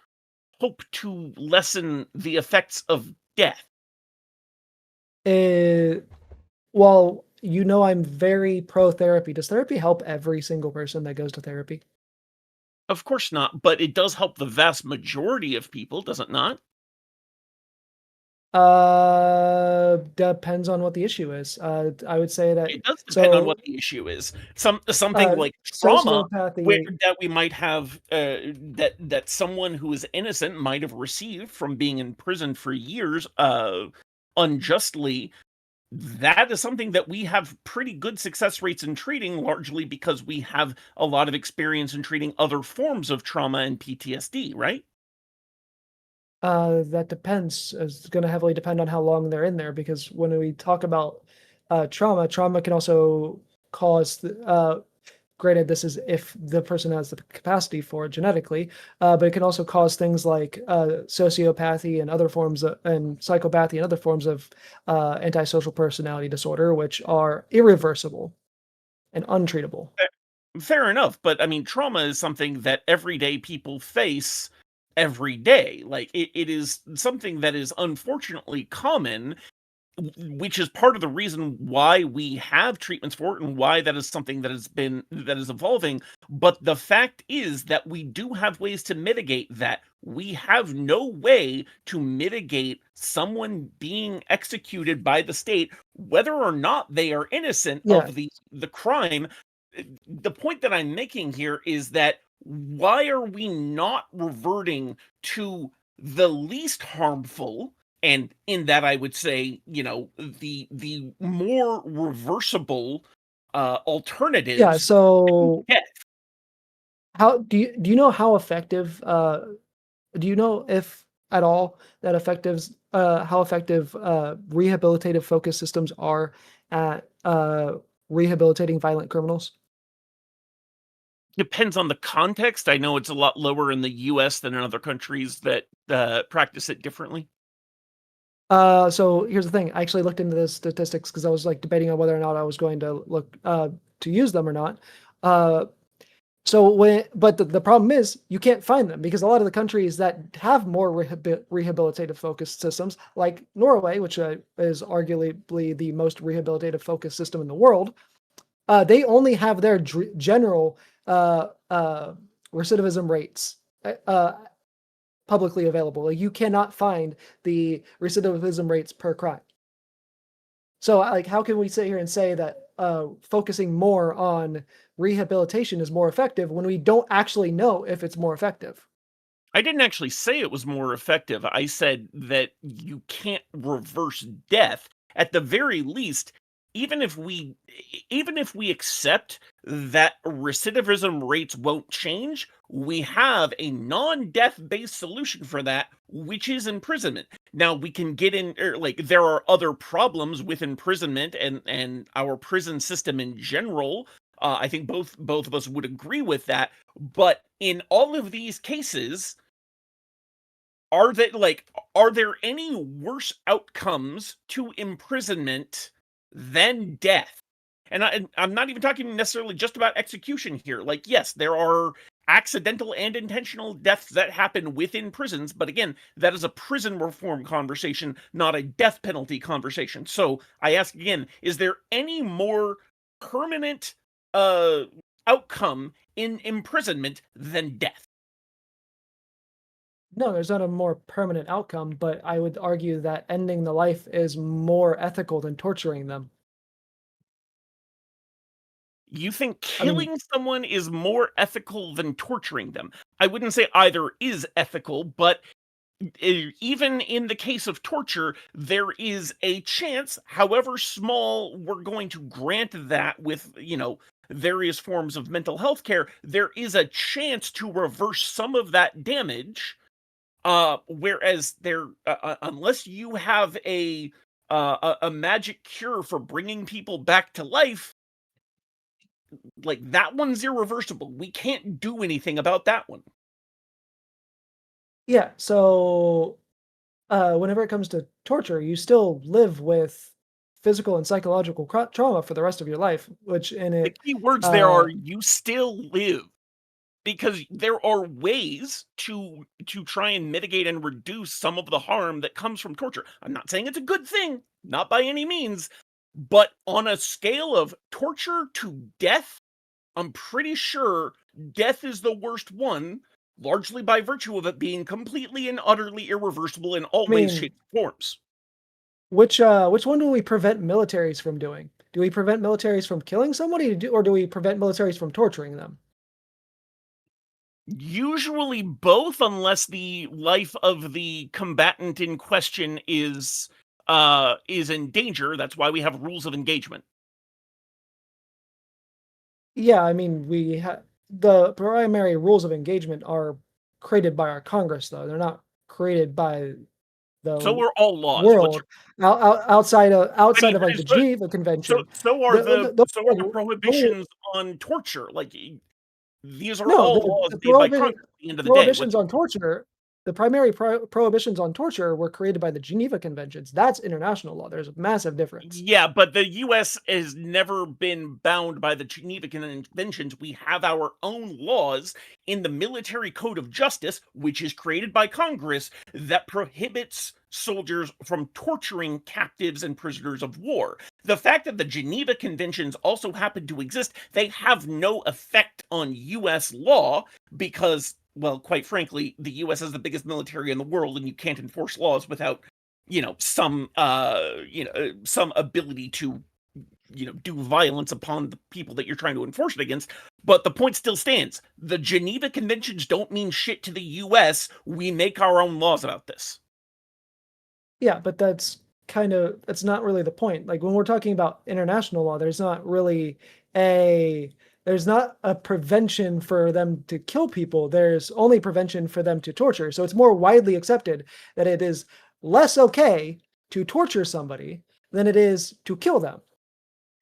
hope to lessen the effects of death. Uh, well, I'm very pro therapy. Does therapy help every single person that goes to therapy? Of course not, but it does help the vast majority of people, does it not? Depends on what the issue is. I would say that It does depend on so what the issue is. Something like trauma sociopathy. that we might have that someone who is innocent might have received from being in prison for years unjustly. That is something that we have pretty good success rates in treating, largely because we have a lot of experience in treating other forms of trauma and PTSD, right? That depends. It's going to heavily depend on how long they're in there, because when we talk about trauma can also cause, granted, this is if the person has the capacity for it genetically, but it can also cause things like sociopathy and other forms and psychopathy and other forms of antisocial personality disorder, which are irreversible and untreatable. Fair enough, but I mean, trauma is something that everyday people face every day. Like it is something that is unfortunately common, which is part of the reason why we have treatments for it and why that is something that is evolving. But the fact is that we do have ways to mitigate that. We have no way to mitigate someone being executed by the state, whether or not they are innocent Yeah, of the crime. The point that I'm making here is that why are we not reverting to the least harmful? And in that, I would say, the more reversible yeah. alternatives. So Yeah, how do you know how effective? Do you know if at all that how effective rehabilitative focus systems are at rehabilitating violent criminals? depends on the context. I know it's a lot lower in the U.S. than in other countries that practice it differently. So here's the thing. I actually looked into the statistics because I was like debating on whether or not I was going to look to use them or not. Uh, but the problem is you can't find them because a lot of the countries that have more rehabilitative focused systems, like Norway, which is arguably the most rehabilitative focused system in the world, they only have their general recidivism rates publicly available. Like, you cannot find the recidivism rates per crime. So, like, how can we sit here and say that focusing more on rehabilitation is more effective when we don't actually know if it's more effective? I didn't actually say it was more effective. I said that you can't reverse death. At the very least, even if we accept that recidivism rates won't change, we have a non-death based solution for that, which is imprisonment. Now we can get in, like, there are other problems with imprisonment and our prison system in general. I think both of us would agree with that. But in all of these cases, are there any worse outcomes to imprisonment than death? And I'm not even talking necessarily just about execution here. Like, yes, there are accidental and intentional deaths that happen within prisons, but again, that is a prison reform conversation, not a death penalty conversation. So I ask again, is there any more permanent outcome in imprisonment than death? No, there's not a more permanent outcome, but I would argue that ending the life is more ethical than torturing them. You think killing someone is more ethical than torturing them? I wouldn't say either is ethical, but even in the case of torture, there is a chance, however small, we're going to grant that with, various forms of mental health care, there is a chance to reverse some of that damage. Whereas unless you have a magic cure for bringing people back to life, like that one's irreversible. We can't do anything about that one. Yeah, so whenever it comes to torture, you still live with physical and psychological trauma for the rest of your life, which in The it, key words there are you still live, because there are ways to try and mitigate and reduce some of the harm that comes from torture. I'm not saying it's a good thing, not by any means, but on a scale of torture to death, I'm pretty sure death is the worst one, largely by virtue of it being completely and utterly irreversible in all ways, shapes, and forms. which one do we prevent militaries from doing? Do we prevent militaries from killing somebody, or do we prevent militaries from torturing them? Usually both, unless the life of the combatant in question is in danger. That's why we have rules of engagement. Yeah, I mean, the primary rules of engagement are created by our Congress, though. They're not created by the So are all laws. world outside of like the so- Geneva Convention. So are The- the prohibitions on torture. Like, these are all laws made by Congress at the end of the day. prohibitions on torture. The primary prohibitions on torture were created by the Geneva Conventions. That's international law. There's a massive difference. Yeah, but the U.S. has never been bound by the Geneva Conventions. We have our own laws in the Military Code of Justice, which is created by Congress, that prohibits soldiers from torturing captives and prisoners of war. The fact that the Geneva Conventions also happen to exist, they have no effect on U.S. law because, well, quite frankly, the U.S. has the biggest military in the world, and you can't enforce laws without, some ability to, do violence upon the people that you're trying to enforce it against. But the point still stands. The Geneva Conventions don't mean shit to the U.S. We make our own laws about this. Yeah, but that's not really the point. Like when we're talking about international law, there's not a prevention for them to kill people. There's only prevention for them to torture. So it's more widely accepted that it is less okay to torture somebody than it is to kill them.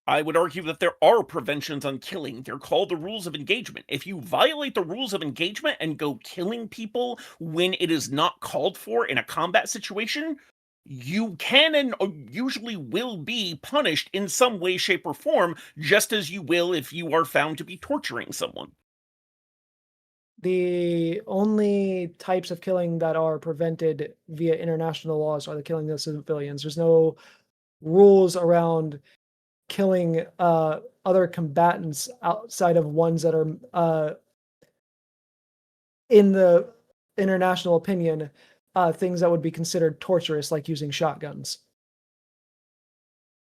I would argue that there are preventions on killing. They're called the rules of engagement. If you violate the rules of engagement and go killing people when it is not called for in a combat situation, you can and usually will be punished in some way, shape, or form, just as you will if you are found to be torturing someone. The only types of killing that are prevented via international laws are the killing of civilians. There's no rules around killing other combatants outside of ones that are, in the international opinion, things that would be considered torturous, like using shotguns.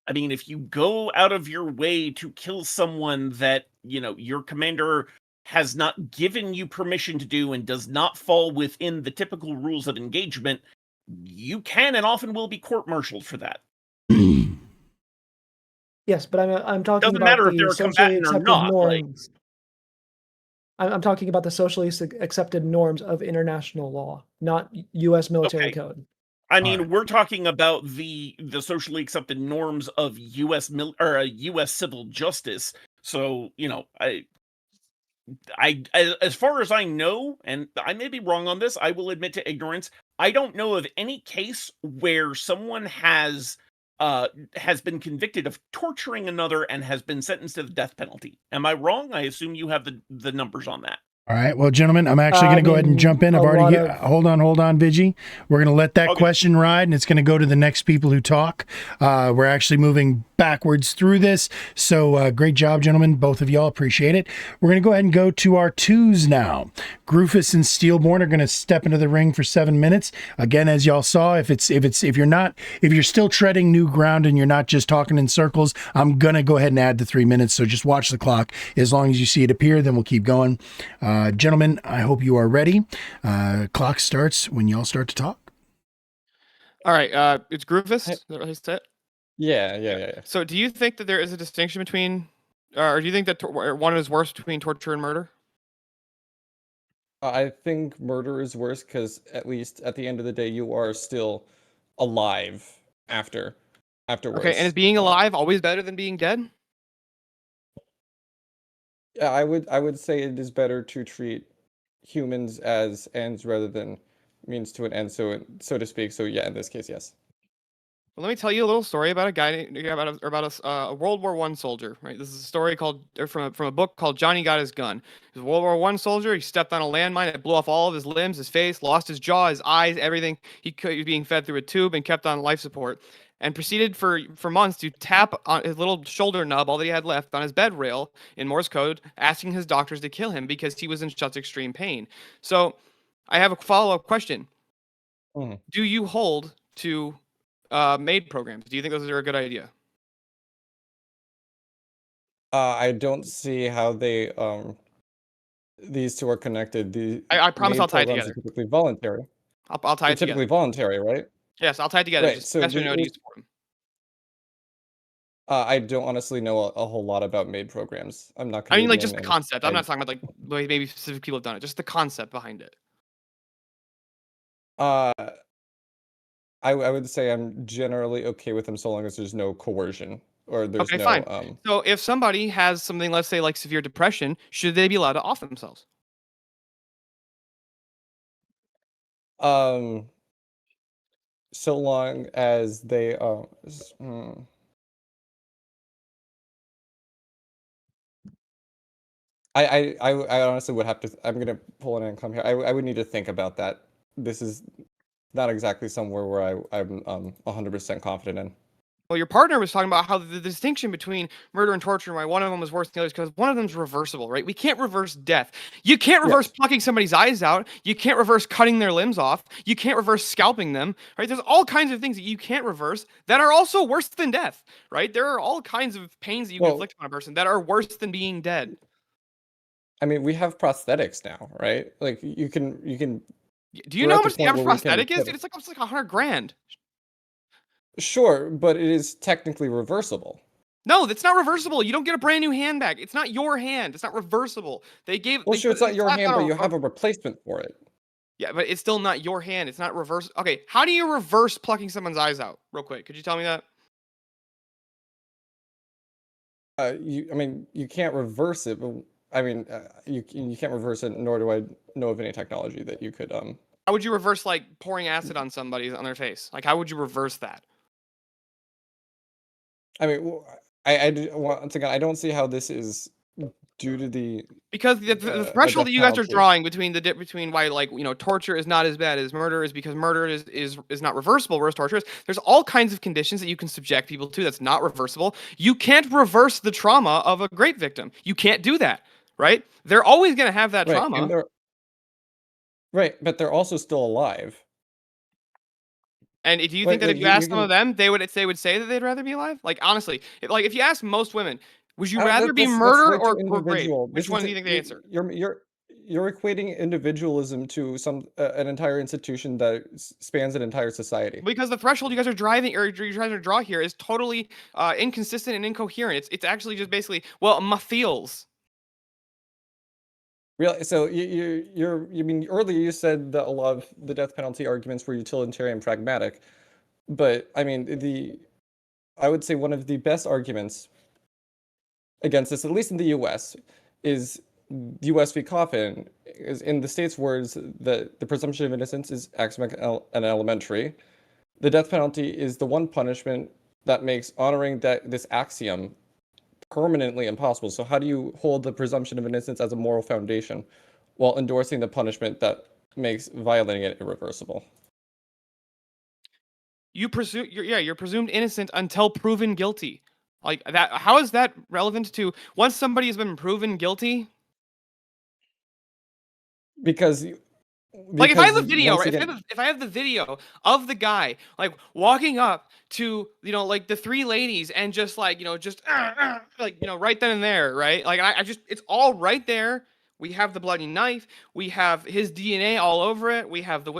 I mean, if you go out of your way to kill someone that, your commander has not given you permission to do and does not fall within the typical rules of engagement, you can and often will be court-martialed for that. Yes, but I'm talking Doesn't about matter if the they're a socially combatant or accepted not, like- norms. I'm talking about the socially accepted norms of international law, not U.S. military Okay. code. I mean, Alright. we're talking about the socially accepted norms of U.S. U.S. civil justice. So, as far as I know, and I may be wrong on this, I will admit to ignorance, I don't know of any case where someone has been convicted of torturing another and has been sentenced to the death penalty. Am I wrong? I assume you have the numbers on that. All right. Well, gentlemen, I'm actually going to go ahead and jump in. I've already hold on, Vigi. We're going to let that question ride, and it's going to go to the next people who talk. We're actually moving backwards through this. So great job, gentlemen. Both of y'all, appreciate it. We're going to go ahead and go to our twos now. Gruffus and SteelBorne are going to step into the ring for 7 minutes. Again, as y'all saw, if you're still treading new ground and you're not just talking in circles, I'm going to go ahead and add the 3 minutes. So just watch the clock. As long as you see it appear, then we'll keep going. Gentlemen, I hope you are ready. Clock starts when y'all start to talk. All right, it's Gruffus. Is that what he said? Yeah. So, do you think that there is a distinction between, or do you think that one is worse between torture and murder? I think murder is worse because at least at the end of the day, you are still alive afterwards. Okay, and is being alive always better than being dead? Yeah, I would say it is better to treat humans as ends rather than means to an end, so to speak. So yeah, in this case, yes. Well, let me tell you a little story about a guy about a World War I soldier. Right, this is a story from a book called Johnny Got His Gun. He's a World War I soldier. He stepped on a landmine. It blew off all of his limbs, his face, lost his jaw, his eyes, everything. He was being fed through a tube and kept on life support. And proceeded for months to tap on his little shoulder nub, all that he had left, on his bed rail in Morse code, asking his doctors to kill him because he was in such extreme pain. So, I have a follow-up question. Mhm. Do you hold to MAID programs? Do you think those are a good idea? I don't see how they these two are connected. The I promise MAID I'll tie it programs together. are typically voluntary. I'll tie They're it together. typically voluntary, right? Yes, I'll tie it together. Right. Just So yes or no, do you there's support them? I don't honestly know a whole lot about MAID programs. I'm not I mean, like, Canadian, just the and concept. I'm I not talking about, like, maybe specific people have done it. Just the concept behind it. uh I would say I'm generally okay with them so long as there's no coercion or there's Okay, no fine. So if somebody has something, let's say, like severe depression, should they be allowed to off themselves? um so long as they I honestly would have to. I'm gonna pull an income here. I would need to think about that. This is not exactly somewhere where I'm 100% confident in. Well, your partner was talking about how the distinction between murder and torture and why one of them was worse than the other is because one of them's reversible, right? We can't reverse death. You can't reverse Yes. plucking somebody's eyes out. You can't reverse cutting their limbs off. You can't reverse scalping them, right? There's all kinds of things that you can't reverse that are also worse than death, right? There are all kinds of pains that you can Well, inflict on a person that are worse than being dead. I mean, we have prosthetics now, right? Like you can Do you we're know at how the much the point average where we can prosthetic is? put Dude, it's like $100,000. Sure, but it is technically reversible. No, that's not reversible. You don't get a brand new hand back. It's not your hand. It's not reversible. Well, They sure, put it's not they your slapped hand, on but you have a replacement for it. Yeah, but it's still not your hand. It's not reverse. Okay, how do you reverse plucking someone's eyes out? Real quick, could you tell me that? I mean, you can't reverse it, but I mean, you can't reverse it. Nor do I know of any technology that you could How would you reverse, like, pouring acid on somebody on their face? Like, how would you reverse that? I mean, once again, I don't see how this is due to the Because the a threshold death that you guys are penalty. drawing between why, like, torture is not as bad as murder is because murder is not reversible, whereas torture is. There's all kinds of conditions that you can subject people to that's not reversible. You can't reverse the trauma of a grape victim. You can't do that, right? They're always going to have that Right, and trauma. but they're also still alive. And do you think that if Like you ask some of them, they would say that they'd rather be alive? Like, honestly, if you ask most women, would you rather be that's murder way too or rape? individual. Which one do you think they answer? You're equating individualism to an entire institution that spans an entire society. Because the threshold you guys are driving or you're trying to draw here is totally inconsistent and incoherent. It's actually just basically, well, my feels. Really? So you mean earlier you said that a lot of the death penalty arguments were utilitarian pragmatic, but I mean I would say one of the best arguments against this, at least in the U.S., is U.S. v. Coffin. Is in the state's words that the presumption of innocence is axiomatic and elementary. The death penalty is the one punishment that makes honoring this axiom permanently impossible. So how do you hold the presumption of innocence as a moral foundation while endorsing the punishment that makes violating it irreversible? You're presumed innocent until proven guilty. Like that, how is that relevant to once somebody has been proven guilty? Because Like if I have the because video, once right? again, If I have the video of the guy like walking up to like the three ladies and just like just like right then and there, right? Like I just it's all right there. We have the bloody knife. We have his DNA all over it. We have the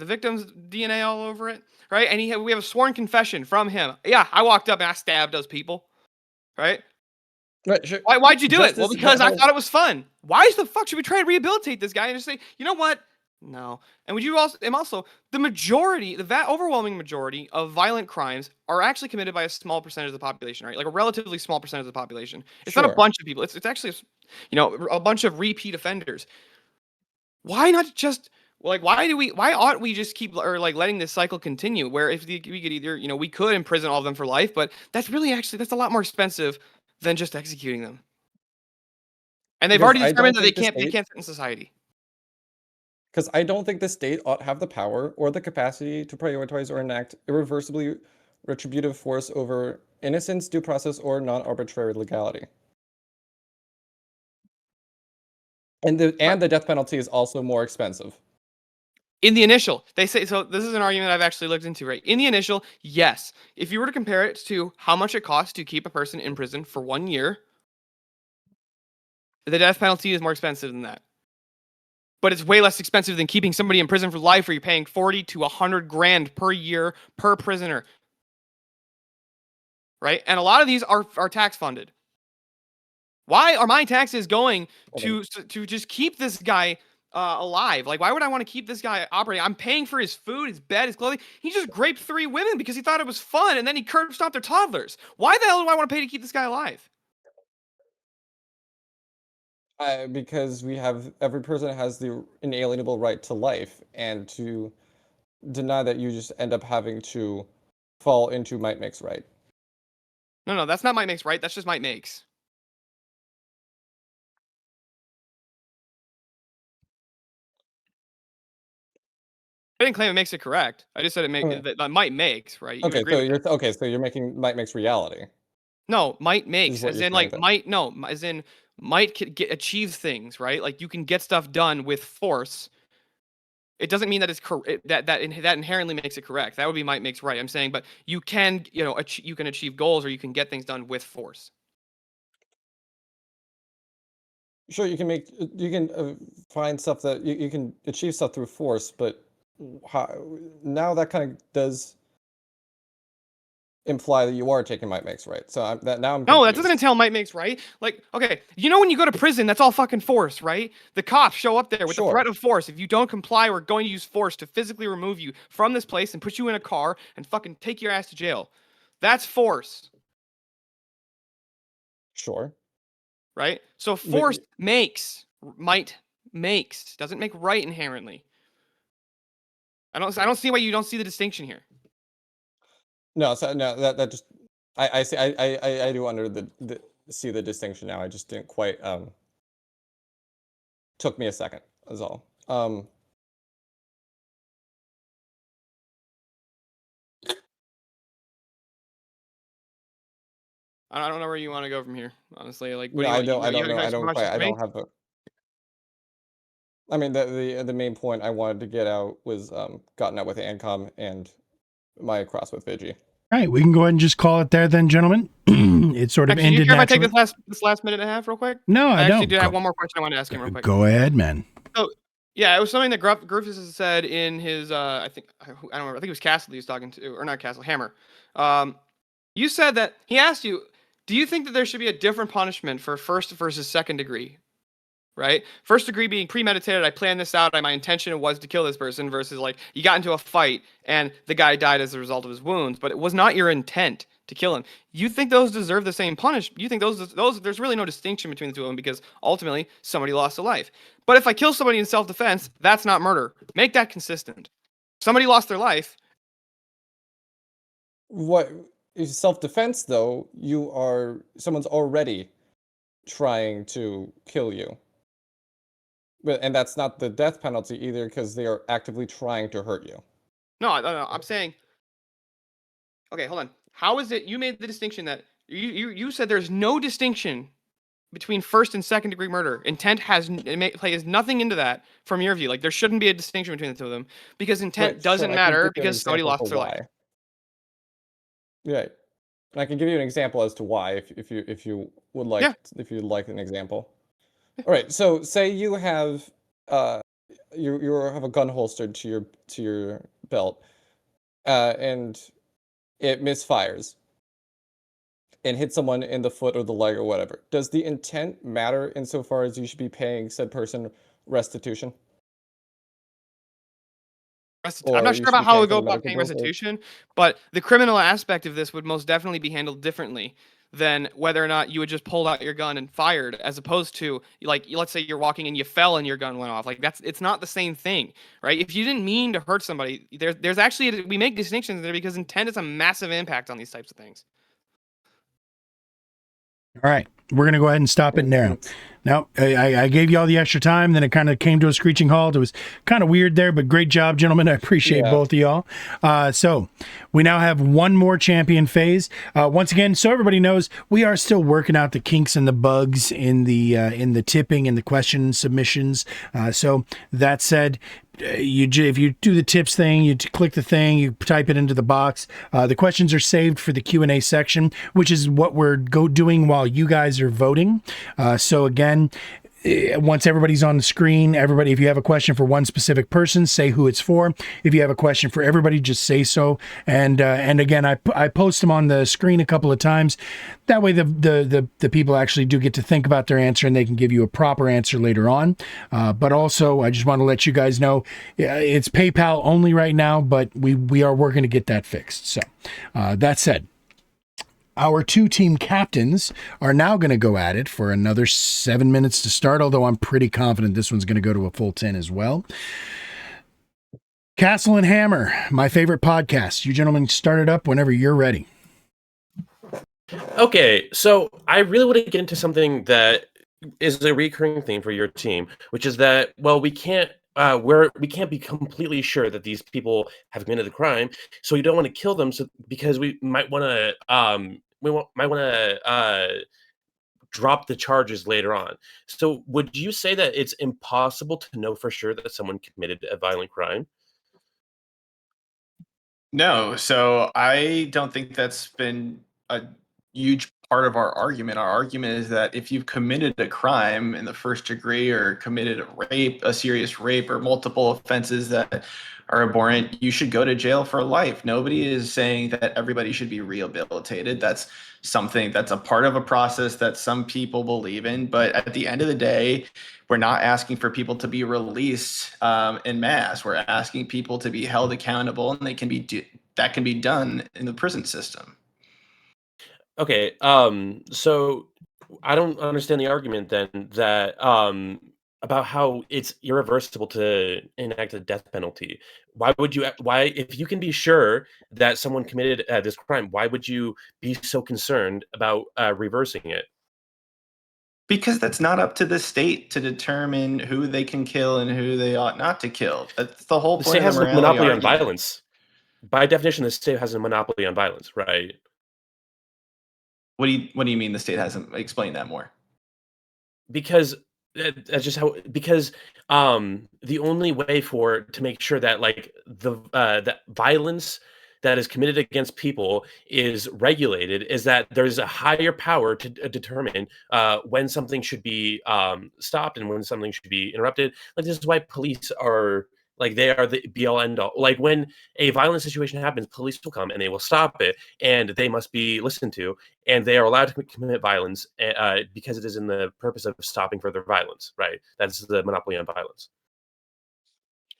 victim's DNA all over it, right? And we have a sworn confession from him. Yeah, I walked up and I stabbed those people, right? right, sure, Why'd you do it? Well, justice, because I thought it was fun. Why the fuck should we try to rehabilitate this guy and just say, you know what? No. And would you also the majority, the overwhelming majority of violent crimes are actually committed by a small percentage of the population, right? Like a relatively small percentage of the population. It's not a sure. bunch of people. It's actually a bunch of repeat offenders. Why not just why aren't we just keep or like letting this cycle continue where if we could either we could imprison all of them for life, but that's a lot more expensive than just executing them. And they've Because already I don't determined that think they can't fit in society. Because I don't think the state ought to have the power or the capacity to prioritize or enact irreversibly retributive force over innocence, due process, or non-arbitrary legality. And the death penalty is also more expensive. In the initial, they say, so this is an argument I've actually looked into, right? In the initial, yes. If you were to compare it to how much it costs to keep a person in prison for 1 year, the death penalty is more expensive than that. But it's way less expensive than keeping somebody in prison for life where you're paying 40 to 100 grand per year per prisoner. Right? And a lot of these are tax funded. Why are my taxes going to just keep this guy alive? Like, why would I want to keep this guy operating? I'm paying for his food, his bed, his clothing. He just raped 3 women because he thought it was fun, and then he curb stomped their toddlers. Why the hell do I want to pay to keep this guy alive? Because every person has the inalienable right to life, and to deny that, you just end up having to fall into might makes right. No, that's not might makes right. That's just might makes. I didn't claim it makes it correct. I just said that might makes, right? You Okay, agree with that. so you're making might makes reality. No, might makes, what as you're in saying like as in might achieve things, right? Like you can get stuff done with force. It doesn't mean that it's that inherently makes it correct. That would be might makes right. I'm saying, but you can you can achieve goals or you can get things done with force. Sure, you can find stuff that you can achieve stuff through force, but now that kind of does imply that you are taking might makes right. So now I'm No, that confused. doesn't entail might makes right. Like, okay, when you go to prison, that's all fucking force, right? The cops show up there with the threat of force. If you don't comply, we're going to use force to physically remove you from this place and put you in a car and fucking take your ass to jail. That's force. Sure. Right? So force makes, might makes, doesn't make right inherently. I don't see why you don't see the distinction here. No, that just I see I do see the distinction now. I just didn't quite took me a second, is all. I don't know where you want to go from here, honestly. Like, what No, do you want? I don't know. I some don't questions quite. for I me? don't have the. I mean, the main point I wanted to get out was gotten out with AnCom and my cross with Vigi. All right, we can go ahead and just call it there then, gentlemen. It sort of Actually, ended do you care naturally. if I take this last minute and a half real quick? No, I actually don't. did have one more question I wanted to ask him real quick. Go ahead, man. So, yeah, it was something that Gruffus has said in his, I don't remember, I think it was Cassell he was talking to, or not Cassell, Hammer. You said that, he asked you, do you think that there should be a different punishment for first versus second degree? Right? First degree being premeditated, I planned this out, my intention was to kill this person, versus like, you got into a fight, and the guy died as a result of his wounds, but it was not your intent to kill him. You think those deserve the same punishment? You think those there's really no distinction between the two of them because ultimately somebody lost a life. But if I kill somebody in self-defense, that's not murder. Make that consistent. Somebody lost their life. What is self-defense though? Someone's already trying to kill you. And that's not the death penalty either, because they are actively trying to hurt you. No, I'm saying. Okay, hold on. How is it you made the distinction that You said there's no distinction between first and second degree murder. Intent plays nothing into that from your view. Like there shouldn't be a distinction between the two of them because intent Right, doesn't sure, I can matter give you an because somebody example lost for their life. why. Right. And I can give you an example as to why if you would like Yeah. if you'd like an example. All right, so say you have you have a gun holstered to your belt, and it misfires and hits someone in the foot or the leg or whatever. Does the intent matter insofar as you should be paying said person restitution? I'm not You sure should about be how paying we for go the about medical paying bills, or restitution, but the criminal aspect of this would most definitely be handled differently than whether or not you would just pulled out your gun and fired, as opposed to like let's say you're walking and you fell and your gun went off. Like it's not the same thing, right? If you didn't mean to hurt somebody, there's actually we make distinctions there because intent is a massive impact on these types of things. All right, we're gonna go ahead and stop it now. Now, I gave you all the extra time, then it kind of came to a screeching halt. It was kind of weird there, but great job, gentlemen. I appreciate both of y'all. So we now have one more champion phase. Once again, so everybody knows, we are still working out the kinks and the bugs in the tipping and the question submissions. So that said, if you do the tips thing, you click the thing, you type it into the box. The questions are saved for the Q&A section, which is what we're doing while you guys are voting. So again, once everybody's on the screen, everybody, if you have a question for one specific person, say who it's for. If you have a question for everybody, just say so. And again, I post them on the screen a couple of times. That way the people actually do get to think about their answer and they can give you a proper answer later on. But also, I just want to let you guys know, it's PayPal only right now, but we are working to get that fixed. So that said, our two team captains are now going to go at it for another 7 minutes to start, although I'm pretty confident this one's going to go to a full 10 as well. Cassell and Hammer, my favorite podcast. You gentlemen start it up whenever you're ready. Okay, so I really want to get into something that is a recurring theme for your team, which is that, well, we can't be completely sure that these people have committed the crime, so you don't want to kill them, because we might want to drop the charges later on. So would you say that it's impossible to know for sure that someone committed a violent crime? No, so I don't think that's been a huge part of our argument. Our argument is that if you've committed a crime in the first degree or committed a rape, a serious rape, or multiple offenses that are abhorrent, you should go to jail for life. Nobody is saying that everybody should be rehabilitated. That's something that's a part of a process that some people believe in. But at the end of the day, we're not asking for people to be released en masse. We're asking people to be held accountable, and that can be done in the prison system. Okay, so I don't understand the argument then that about how it's irreversible to enact a death penalty. Why, if you can be sure that someone committed this crime, why would you be so concerned about reversing it? Because that's not up to the state to determine who they can kill and who they ought not to kill. That's the whole The point state of has the a morality monopoly on argument. violence. By definition, the state has a monopoly on violence, right? What do you mean the state hasn't explained that more? Because that's just how, because the only way to make sure that like that violence that is committed against people is regulated is that there's a higher power to determine when something should be stopped and when something should be interrupted. Like this is why police are like, they are the be all end all. Like when a violent situation happens, police will come and they will stop it, and they must be listened to, and they are allowed to commit violence because it is in the purpose of stopping further violence. Right? That's the monopoly on violence.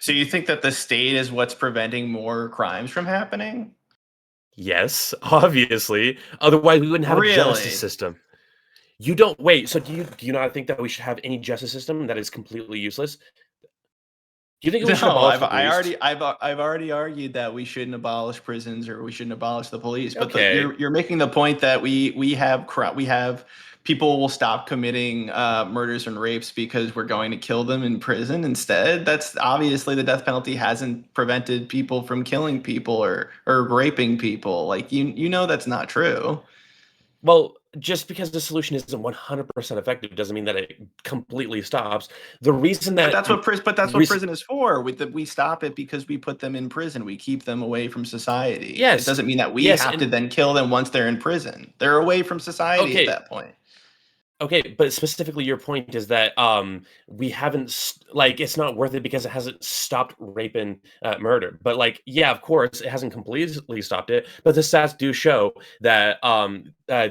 So you think that the state is what's preventing more crimes from happening? Yes, obviously. Otherwise, we wouldn't have a justice Really? system. You don't wait. So do you not think that we should have any justice system that is completely useless? Do you think we should No, abolish the police? I've already argued that we shouldn't abolish prisons or we shouldn't abolish the police. But Okay. you're making the point that we have people will stop committing murders and rapes because we're going to kill them in prison instead. That's obviously the death penalty hasn't prevented people from killing people or raping people. Like you know that's not true. Well, just because the solution isn't 100% effective doesn't mean that it completely stops. The reason But that that's what reason, prison is for. We stop it because we put them in prison. We keep them away from society. It yes, doesn't mean that we yes, have to and then kill them once they're in prison. They're away from society at okay, that point. okay, but specifically your point is that we haven't like it's not worth it because it hasn't stopped rape and murder. But like yeah, of course it hasn't completely stopped it, but the stats do show that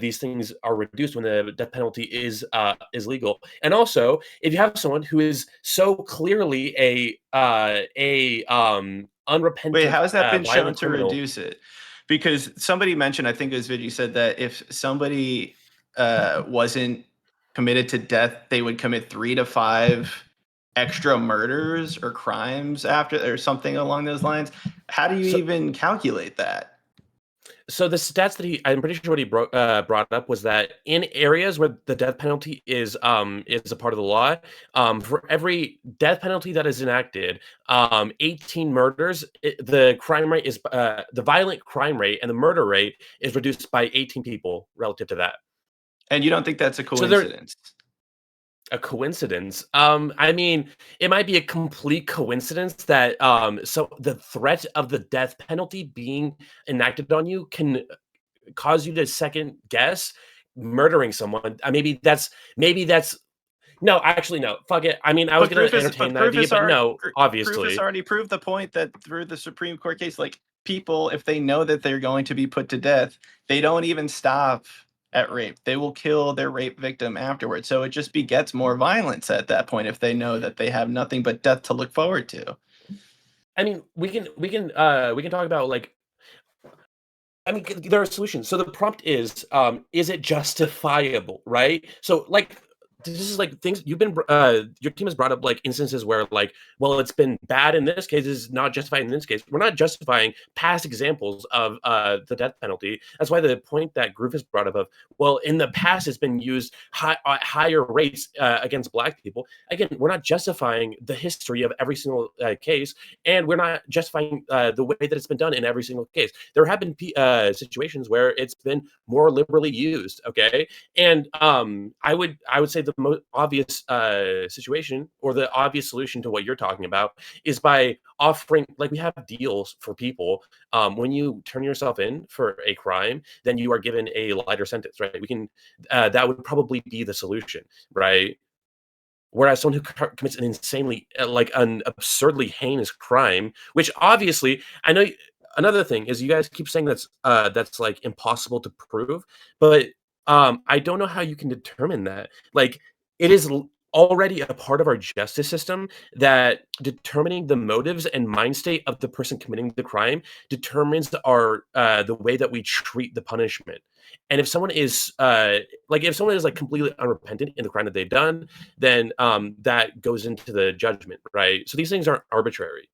these things are reduced when the death penalty is legal. And also, if you have someone who is so clearly a Wait, unrepentant how has that been shown violent to criminal. reduce it? Because somebody mentioned, I think it was Vigi said that if somebody wasn't committed to death, they would commit 3 to 5 extra murders or crimes after, or something along those lines. How do you So even calculate that? So the stats that I'm pretty sure what he brought up was that in areas where the death penalty is a part of the law, for every death penalty that is enacted, 18 murders, the crime rate is the violent crime rate and the murder rate is reduced by 18 people relative to that. And you don't think that's a So there, coincidence? a coincidence. I mean, it might be a complete coincidence that so the threat of the death penalty being enacted on you can cause you to second guess murdering someone. Maybe that's no, actually no. Fuck it. I mean, I was gonna entertain that idea, but no, Gruffus obviously. already proved the point that through the Supreme Court case, like people, if they know that they're going to be put to death, they don't even stop at rape. They will kill their rape victim afterwards. So it just begets more violence at that point if they know that they have nothing but death to look forward to. I mean, we can talk about like I mean, there are solutions. So the prompt is it justifiable, right? So like this is like things you've been your team has brought up like instances where like well it's been bad in this case is not justified in this case. We're not justifying past examples of the death penalty. That's why the point that Gruffus brought up of well in the past it's been used at higher rates against black people. Again, we're not justifying the history of every single case, and we're not justifying the way that it's been done in every single case. There have been situations where it's been more liberally used. Okay, and I would say the most obvious situation or the obvious solution to what you're talking about is by offering like we have deals for people. When you turn yourself in for a crime, then you are given a lighter sentence, right? We can that would probably be the solution, right? Whereas someone who commits an insanely, like an absurdly heinous crime, which obviously I know. Another thing is you guys keep saying that's like impossible to prove, but I don't know how you can determine that. Like it is already a part of our justice system that determining the motives and mind state of the person committing the crime determines our the way that we treat the punishment. And if someone is if someone is like completely unrepentant in the crime that they've done, then that goes into the judgment, right? So these things aren't arbitrary.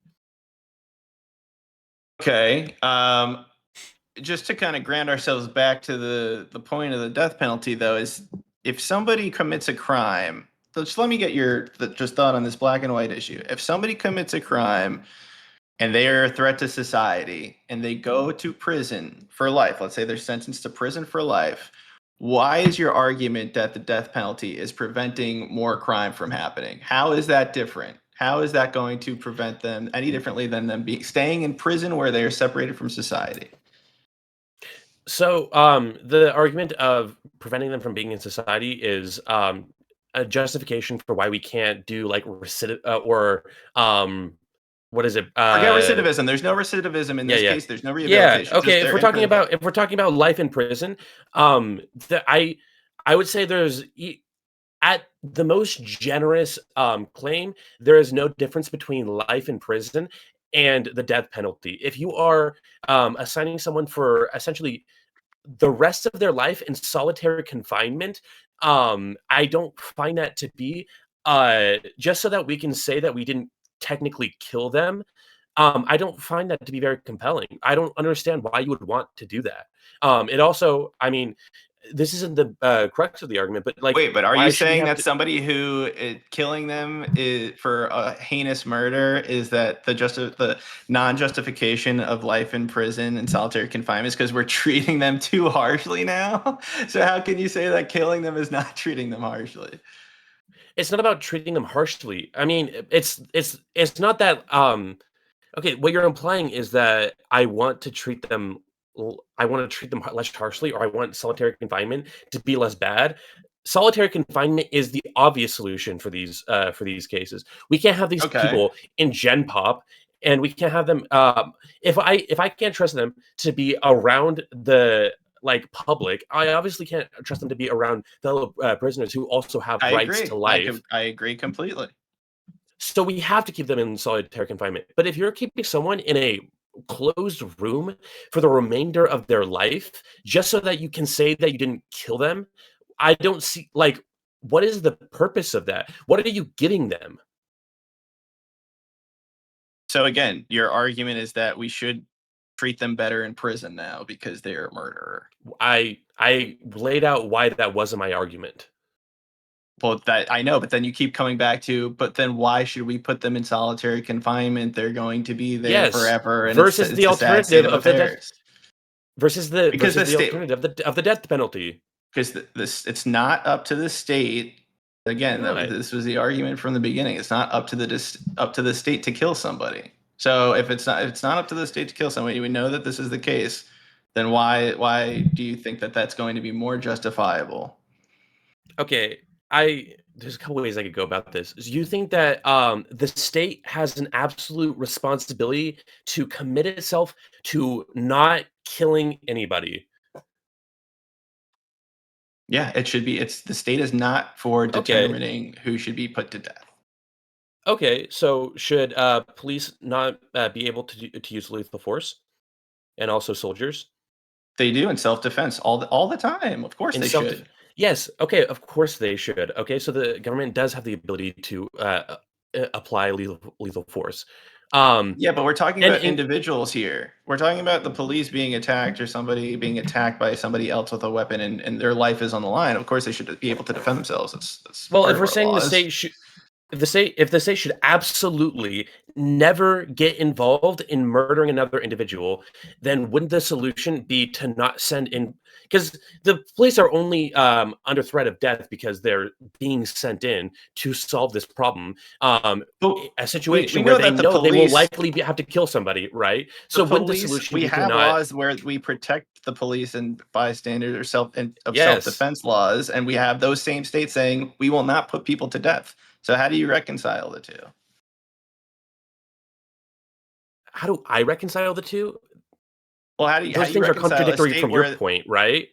Okay. Just to kind of ground ourselves back to the point of the death penalty, though, is if somebody commits a crime, just let me get your just thought on this black and white issue. If somebody commits a crime and they are a threat to society and they go to prison for life, let's say they're sentenced to prison for life, why is your argument that the death penalty is preventing more crime from happening? How is that different? How is that going to prevent them any differently than them staying in prison where they are separated from society? So the argument of preventing them from being in society is a justification for why we can't do like recidiv or what is it? Forget recidivism. There's no recidivism in Yeah, this yeah. case. There's no Yeah, rehabilitation. Just okay, they're in prison. if we're talking about life in prison, the I would say there's at the most generous claim, there is no difference between life in prison and the death penalty. If you are assigning someone for essentially the rest of their life in solitary confinement, I don't find that to be just so that we can say that we didn't technically kill them. I don't find that to be very compelling. I don't understand why you would want to do that. It also, I mean, this isn't the crux of the argument, but like, Wait, but are why you should we saying have that to- somebody who killing them for a heinous murder is that the non-justification of life in prison and solitary confinement is because we're treating them too harshly now? So how can you say that killing them is not treating them harshly? it's not about treating them harshly. I mean, it's not that okay, what you're implying is that I want to treat them less harshly, or I want solitary confinement to be less bad. Solitary confinement is the obvious solution for these cases. We can't have these Okay. people in Gen Pop, and we can't have them. If I can't trust them to be around the like public, I obviously can't trust them to be around fellow prisoners who also have I rights agree. to life. I agree completely. So we have to keep them in solitary confinement. But if you're keeping someone in a closed room for the remainder of their life, just so that you can say that you didn't kill them, I don't see, like, what is the purpose of that? What are you giving them? So again, your argument is that we should treat them better in prison now because they're a murderer. I laid out why that wasn't my argument. Well, that I know, but then you keep coming back to, but then why should we put them in solitary confinement? They're going to be there Yes, forever, and versus it's the a sad state alternative of the death, affairs. versus the the state- alternative of the death penalty. Because this, it's not up to the state. Again, Right. this was the argument from the beginning. It's not up to the state to kill somebody. So if it's not up to the state to kill somebody, we know that this is the case. Then why do you think that that's going to be more justifiable? Okay, there's a couple ways I could go about this. Do you think that the state has an absolute responsibility to commit itself to not killing anybody? Yeah, it should be. It's the state is not for Okay. determining who should be put to death. Okay, so should police not be able to use lethal force, and also soldiers? They do in self-defense all the time. Of course In they self should. Yes, okay, of course they should. Okay, so the government does have the ability to apply lethal force. Yeah, but we're talking And about individuals here. We're talking about the police being attacked or somebody being attacked by somebody else with a weapon, and their life is on the line. Of course, they should be able to defend themselves. That's well, part if of we're our saying the laws. state should, if the state should absolutely never get involved in murdering another individual, then wouldn't the solution be to not send in? Because the police are only under threat of death because they're being sent in to solve this problem. But A situation we where know they that the know they will police- likely have to kill somebody, right? So wouldn't the solution we be to have not? laws where we protect the police and bystanders or Yes. self-defense laws, and we have those same states saying we will not put people to death. So how do you reconcile the two? How do I reconcile the two? Well, how do you Those things are reconcile a contradictory state from where your point, right?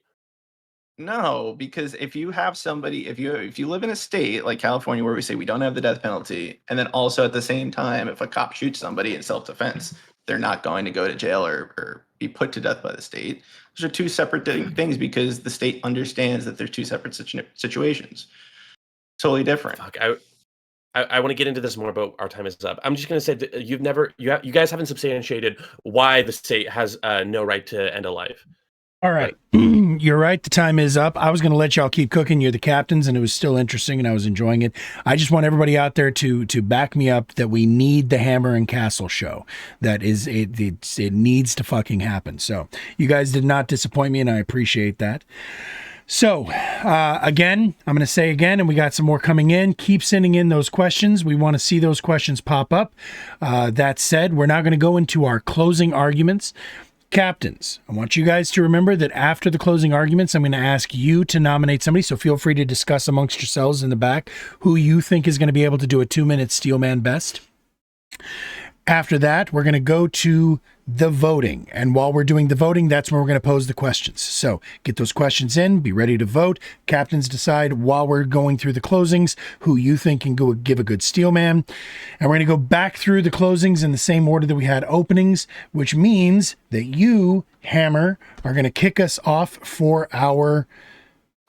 No, because if you have somebody, if you live in a state like California where we say we don't have the death penalty, and then also at the same time, if a cop shoots somebody in self-defense, they're not going to go to jail or be put to death by the state. Those are two separate things because the state understands that they're two separate situations. Totally different. Fuck, I want to get into this more, but our time is up. I'm just going to say that you guys haven't substantiated why the state has no right to end a life. All right. You're right. The time is up. I was going to let y'all keep cooking. You're the captains, and it was still interesting, and I was enjoying it. I just want everybody out there to back me up that we need the Hammer and Cassell show. That is, it needs to fucking happen. So you guys did not disappoint me, and I appreciate that. So, again, I'm going to say again, and we got some more coming in. Keep sending in those questions. We want to see those questions pop up. That said, we're now going to go into our closing arguments. Captains, I want you guys to remember that after the closing arguments, I'm going to ask you to nominate somebody. So feel free to discuss amongst yourselves in the back who you think is going to be able to do a 2-minute Steelman best. After that, we're going to go to the voting. And while we're doing the voting, that's when we're going to pose the questions. So get those questions in, be ready to vote. Captains decide while we're going through the closings who you think can go give a good Steelman. And we're going to go back through the closings in the same order that we had openings, which means that you, Hammer, are going to kick us off for our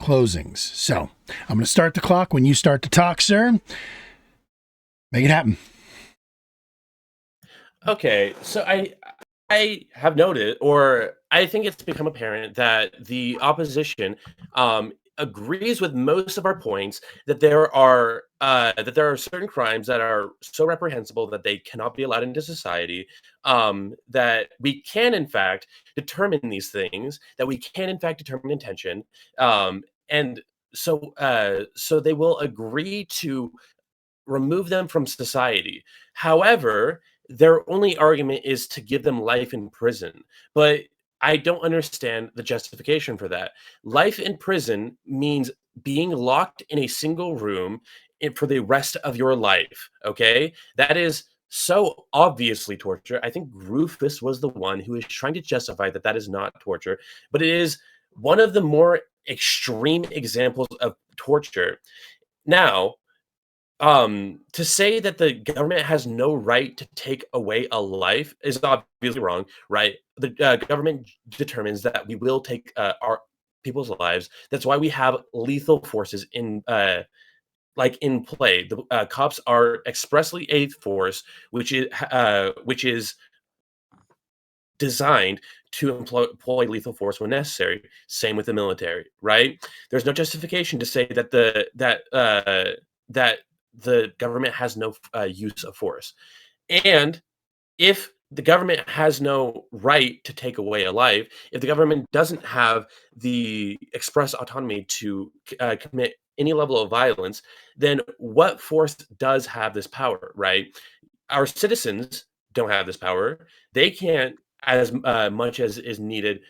closings. So I'm going to start the clock when you start to talk, sir. Make it happen. Okay, so I have noted, or I think it's become apparent that the opposition agrees with most of our points that there are certain crimes that are so reprehensible that they cannot be allowed into society. That we can in fact determine these things. That we can in fact determine intention. And so they will agree to remove them from society. However, their only argument is to give them life in prison. But I don't understand the justification for that. Life in prison means being locked in a single room for the rest of your life. Okay. That is so obviously torture. I think Gruffus was the one who is trying to justify that that is not torture, but it is one of the more extreme examples of torture. Now, to say that the government has no right to take away a life is obviously wrong, right? The government determines that we will take our people's lives. That's why we have lethal forces in play. The cops are expressly a force which is designed to employ lethal force when necessary. Same with the military, right? There's no justification to say that that the government has no use of force. And if the government has no right to take away a life, if the government doesn't have the express autonomy to commit any level of violence, then what force does have this power, right? Our citizens don't have this power. They can't, as much as is needed,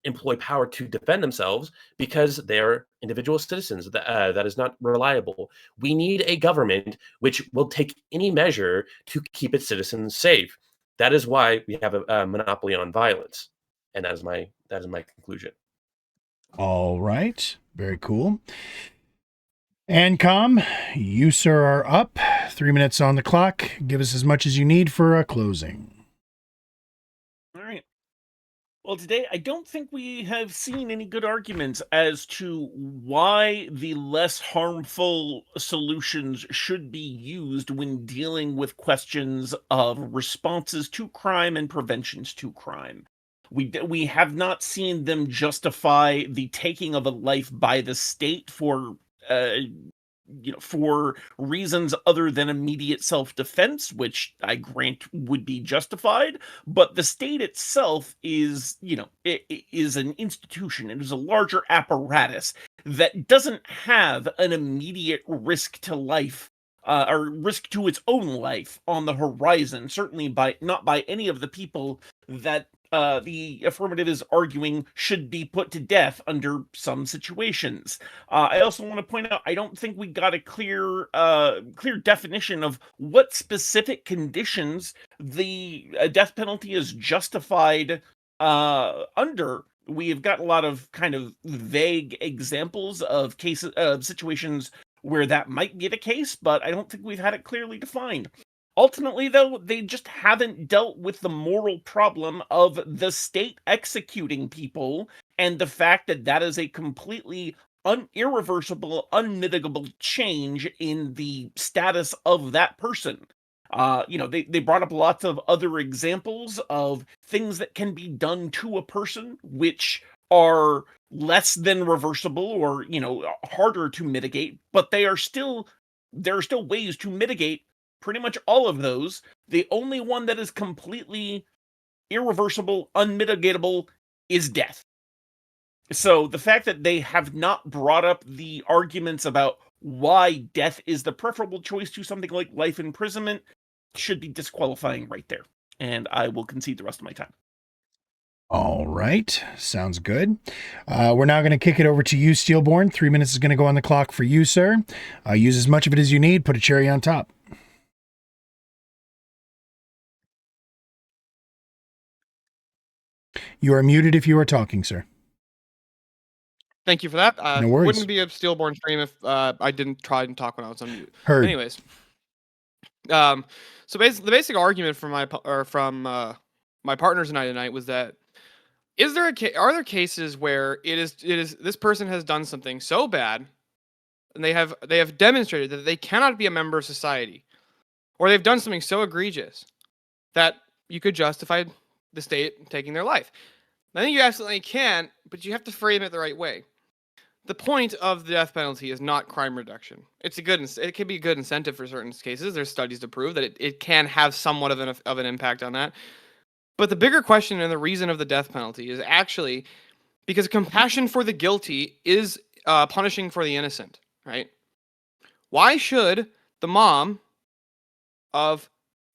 employ power to defend themselves because they're individual citizens. That is not reliable. We need a government which will take any measure to keep its citizens safe. That is why we have a monopoly on violence, and that is my conclusion. All right. Very cool. AnCom, you, sir, are up. 3 minutes on the clock. Give us as much as you need for a closing. All right. Well, today I don't think we have seen any good arguments as to why the less harmful solutions should be used when dealing with questions of responses to crime and preventions to crime. We have not seen them justify the taking of a life by the state for for reasons other than immediate self-defense, which I grant would be justified. But the state itself is, it is an institution. It is a larger apparatus that doesn't have an immediate risk to life or risk to its own life on the horizon. Certainly not by any of the people that the affirmative is arguing should be put to death under some situations. I also want to point out, I don't think we got a clear definition of what specific conditions the death penalty is justified under. We have got a lot of kind of vague examples of situations where that might be the case, but I don't think we've had it clearly defined. Ultimately, though, they just haven't dealt with the moral problem of the state executing people and the fact that that is a completely irreversible, unmitigable change in the status of that person. They brought up lots of other examples of things that can be done to a person which are less than reversible or, harder to mitigate, but there are still ways to mitigate pretty much all of those. The only one that is completely irreversible, unmitigatable, is death. So the fact that they have not brought up the arguments about why death is the preferable choice to something like life imprisonment should be disqualifying right there. And I will concede the rest of my time. All right. Sounds good. We're now going to kick it over to you, SteelBorne. 3 minutes is going to go on the clock for you, sir. Use as much of it as you need. Put a cherry on top. You are muted if you are talking, sir. Thank you for that. No worries. Wouldn't be a SteelBorne stream if I didn't try and talk when I was on mute. Heard. Anyways, so the basic argument from my partners and I tonight was that are there cases where it is this person has done something so bad, and they have demonstrated that they cannot be a member of society, or they've done something so egregious that you could justify the state taking their life. I think you absolutely can, but you have to frame it the right way. The point of the death penalty is not crime reduction. It can be a good incentive for certain cases. There's studies to prove that it can have somewhat of an impact on that. But the bigger question and the reason of the death penalty is actually because compassion for the guilty is punishing for the innocent, right? Why should the mom of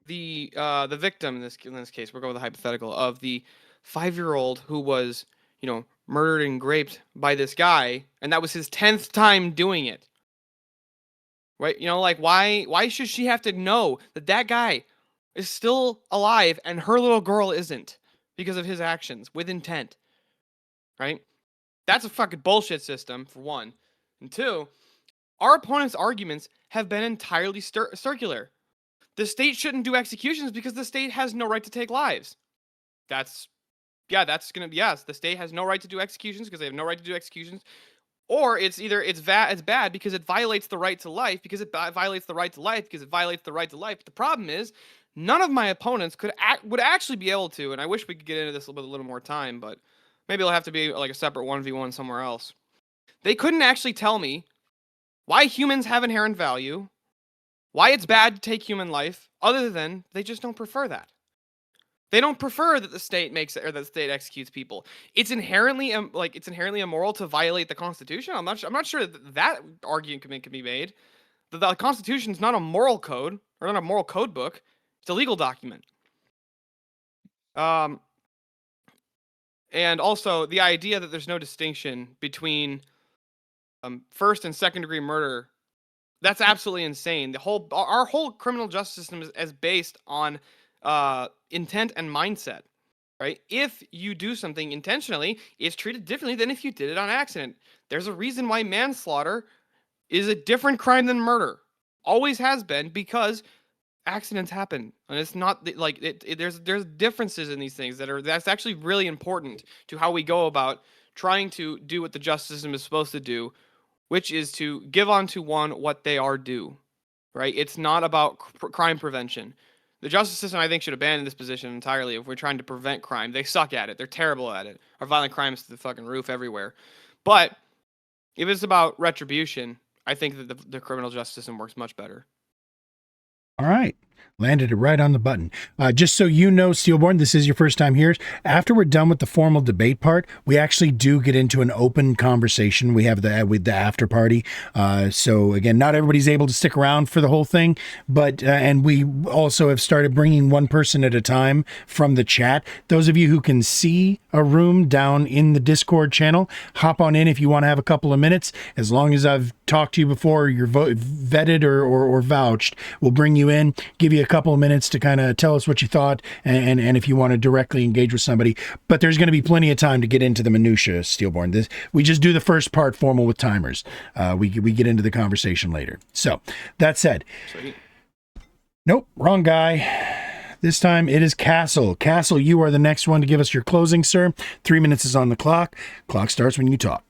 the victim in this case, we're going with a hypothetical, of the 5-year-old who was, murdered and raped by this guy, and that was his 10th time doing it, right? Why should she have to know that guy is still alive and her little girl isn't because of his actions with intent, right? That's a fucking bullshit system, for one. And two, our opponent's arguments have been entirely circular. The state shouldn't do executions because the state has no right to take lives. The state has no right to do executions because they have no right to do executions. Or it's bad because it violates the right to life, because it violates the right to life, because it violates the right to life. But the problem is, none of my opponents would actually be able to, and I wish we could get into this with a little more time, but maybe it'll have to be like a separate 1v1 somewhere else. They couldn't actually tell me why humans have inherent value, why it's bad to take human life, other than they just don't prefer that. They don't prefer that the state makes it or that the state executes people. It's inherently immoral to violate the Constitution. I'm not sure that argument can be made. The Constitution is not a moral code or not a moral code book. It's a legal document. And also the idea that there's no distinction between first and second degree murder, that's absolutely insane. Our whole criminal justice system is based on intent and mindset, right? If you do something intentionally, it's treated differently than if you did it on accident. There's a reason why manslaughter is a different crime than murder. Always has been, because accidents happen, and it's not like there's differences in these things that's actually really important to how we go about trying to do what the justice system is supposed to do, which is to give unto one what they are due, right? It's not about crime prevention. The justice system, I think, should abandon this position entirely if we're trying to prevent crime. They suck at it. They're terrible at it. Our violent crime is to the fucking roof everywhere. But if it's about retribution, I think that the criminal justice system works much better. All right. Landed it right on the button. Just so you know, SteelBorne, this is your first time here. After we're done with the formal debate part, we actually do get into an open conversation. We have with the after party. So again, not everybody's able to stick around for the whole thing, but and we also have started bringing one person at a time from the chat. Those of you who can see a room down in the Discord channel, hop on in if you want to have a couple of minutes. As long as I've talked to you before, you're vetted or vouched, we'll bring you in, give you a couple of minutes to kind of tell us what you thought and if you want to directly engage with somebody. But there's going to be plenty of time to get into the minutia, SteelBorne. We just do the first part formal with timers. We get into the conversation later. So that said, Sweet. Nope, wrong guy. This time it is Cassell. Cassell, you are the next one to give us your closing, sir. 3 minutes is on the clock. Clock starts when you talk.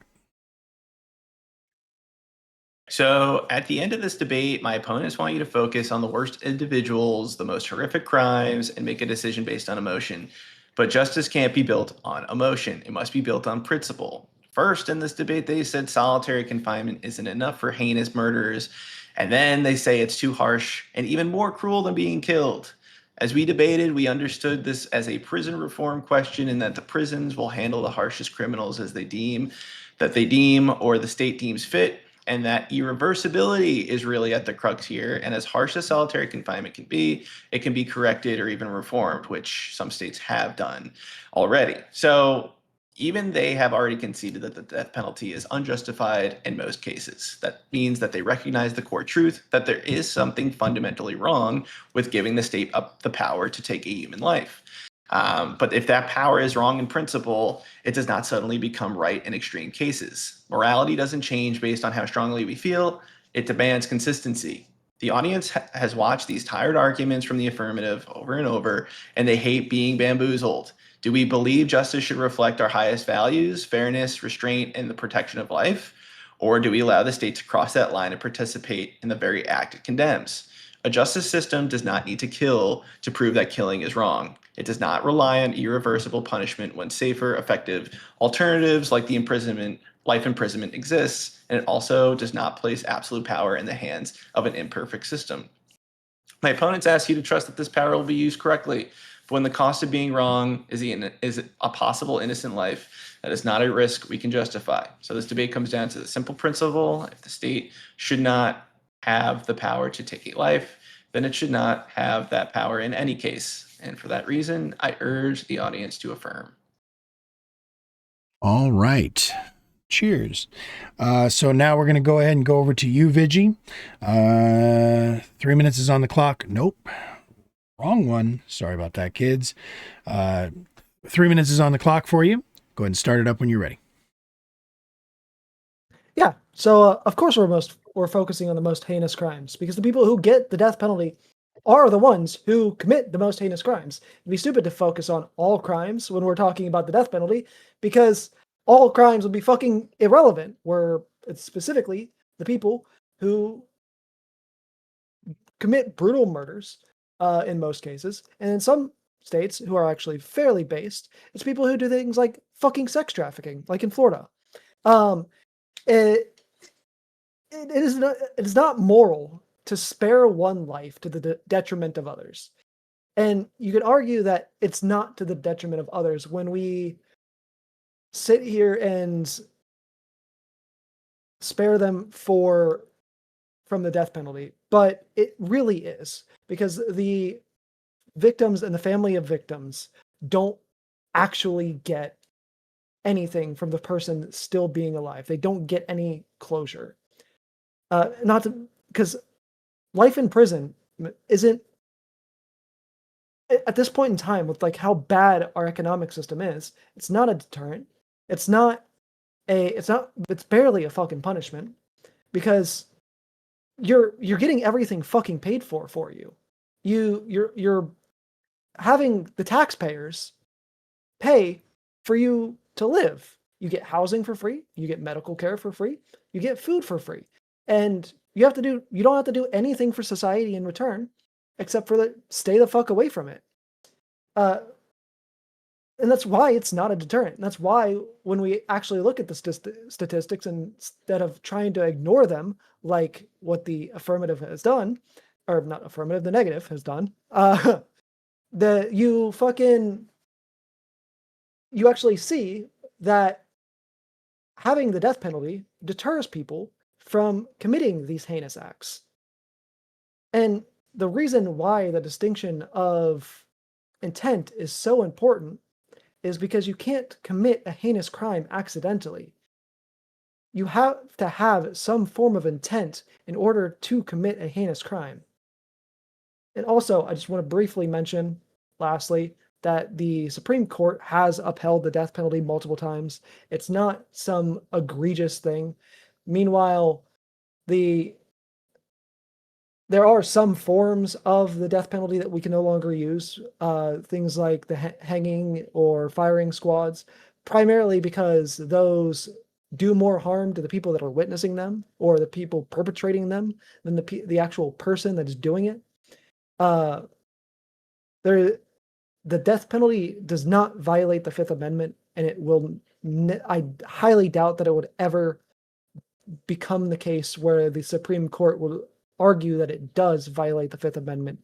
So at the end of this debate, my opponents want you to focus on the worst individuals, the most horrific crimes, and make a decision based on emotion. But justice can't be built on emotion. It must be built on principle. First, in this debate, they said solitary confinement isn't enough for heinous murderers. And then they say it's too harsh and even more cruel than being killed. As we debated, we understood this as a prison reform question, and that the prisons will handle the harshest criminals as they deem or the state deems fit. And that irreversibility is really at the crux here. And as harsh as solitary confinement can be, it can be corrected or even reformed, which some states have done already. So even they have already conceded that the death penalty is unjustified in most cases. That means that they recognize the core truth that there is something fundamentally wrong with giving the state up the power to take a human life. But if that power is wrong in principle, it does not suddenly become right in extreme cases. Morality doesn't change based on how strongly we feel. It demands consistency. The audience has watched these tired arguments from the affirmative over and over, and they hate being bamboozled. Do we believe justice should reflect our highest values, fairness, restraint, and the protection of life? Or do we allow the state to cross that line and participate in the very act it condemns? A justice system does not need to kill to prove that killing is wrong. It does not rely on irreversible punishment when safer, effective alternatives like life imprisonment exists, and it also does not place absolute power in the hands of an imperfect system. My opponents ask you to trust that this power will be used correctly, but when the cost of being wrong is a possible innocent life that is not a risk we can justify. So this debate comes down to the simple principle: if the state should not have the power to take a life, then it should not have that power in any case. And for that reason, I urge the audience to affirm. All right. Cheers. So now we're going to go ahead and go over to you, Vigi. 3 minutes is on the clock. Nope. Wrong one. Sorry about that, kids. 3 minutes is on the clock for you. Go ahead and start it up when you're ready. Yeah. So of course we're focusing on the most heinous crimes, because the people who get the death penalty are the ones who commit the most heinous crimes. It'd be stupid to focus on all crimes when we're talking about the death penalty, because all crimes would be fucking irrelevant, where it's specifically the people who commit brutal murders in most cases. And in some states who are actually fairly based, it's people who do things like fucking sex trafficking, like in Florida. It is not moral to spare one life to the detriment of others. And you could argue that it's not to the detriment of others when we sit here and spare them from the death penalty, but it really is, because the victims and the family of victims don't actually get anything from the person still being alive. They don't get any closure. Because life in prison isn't, at this point in time, with like how bad our economic system is, it's not a deterrent. It's barely a fucking punishment, because you're getting everything fucking paid for you. You're having the taxpayers pay for you to live. You get housing for free, you get medical care for free, you get food for free. And you don't have to do anything for society in return, except for stay the fuck away from it. And that's why it's not a deterrent. And that's why when we actually look at the statistics, instead of trying to ignore them, like what the affirmative has done, or not affirmative, the negative has done, you actually see that having the death penalty deters people from committing these heinous acts. And the reason why the distinction of intent is so important is because you can't commit a heinous crime accidentally. You have to have some form of intent in order to commit a heinous crime. And also, I just want to briefly mention, lastly, that the Supreme Court has upheld the death penalty multiple times. It's not some egregious thing. Meanwhile, there are some forms of the death penalty that we can no longer use, things like the hanging or firing squads, primarily because those do more harm to the people that are witnessing them or the people perpetrating them than the actual person that is doing it. The death penalty does not violate the Fifth Amendment, and it will. I highly doubt that it would ever become the case where the Supreme Court will argue that it does violate the Fifth Amendment,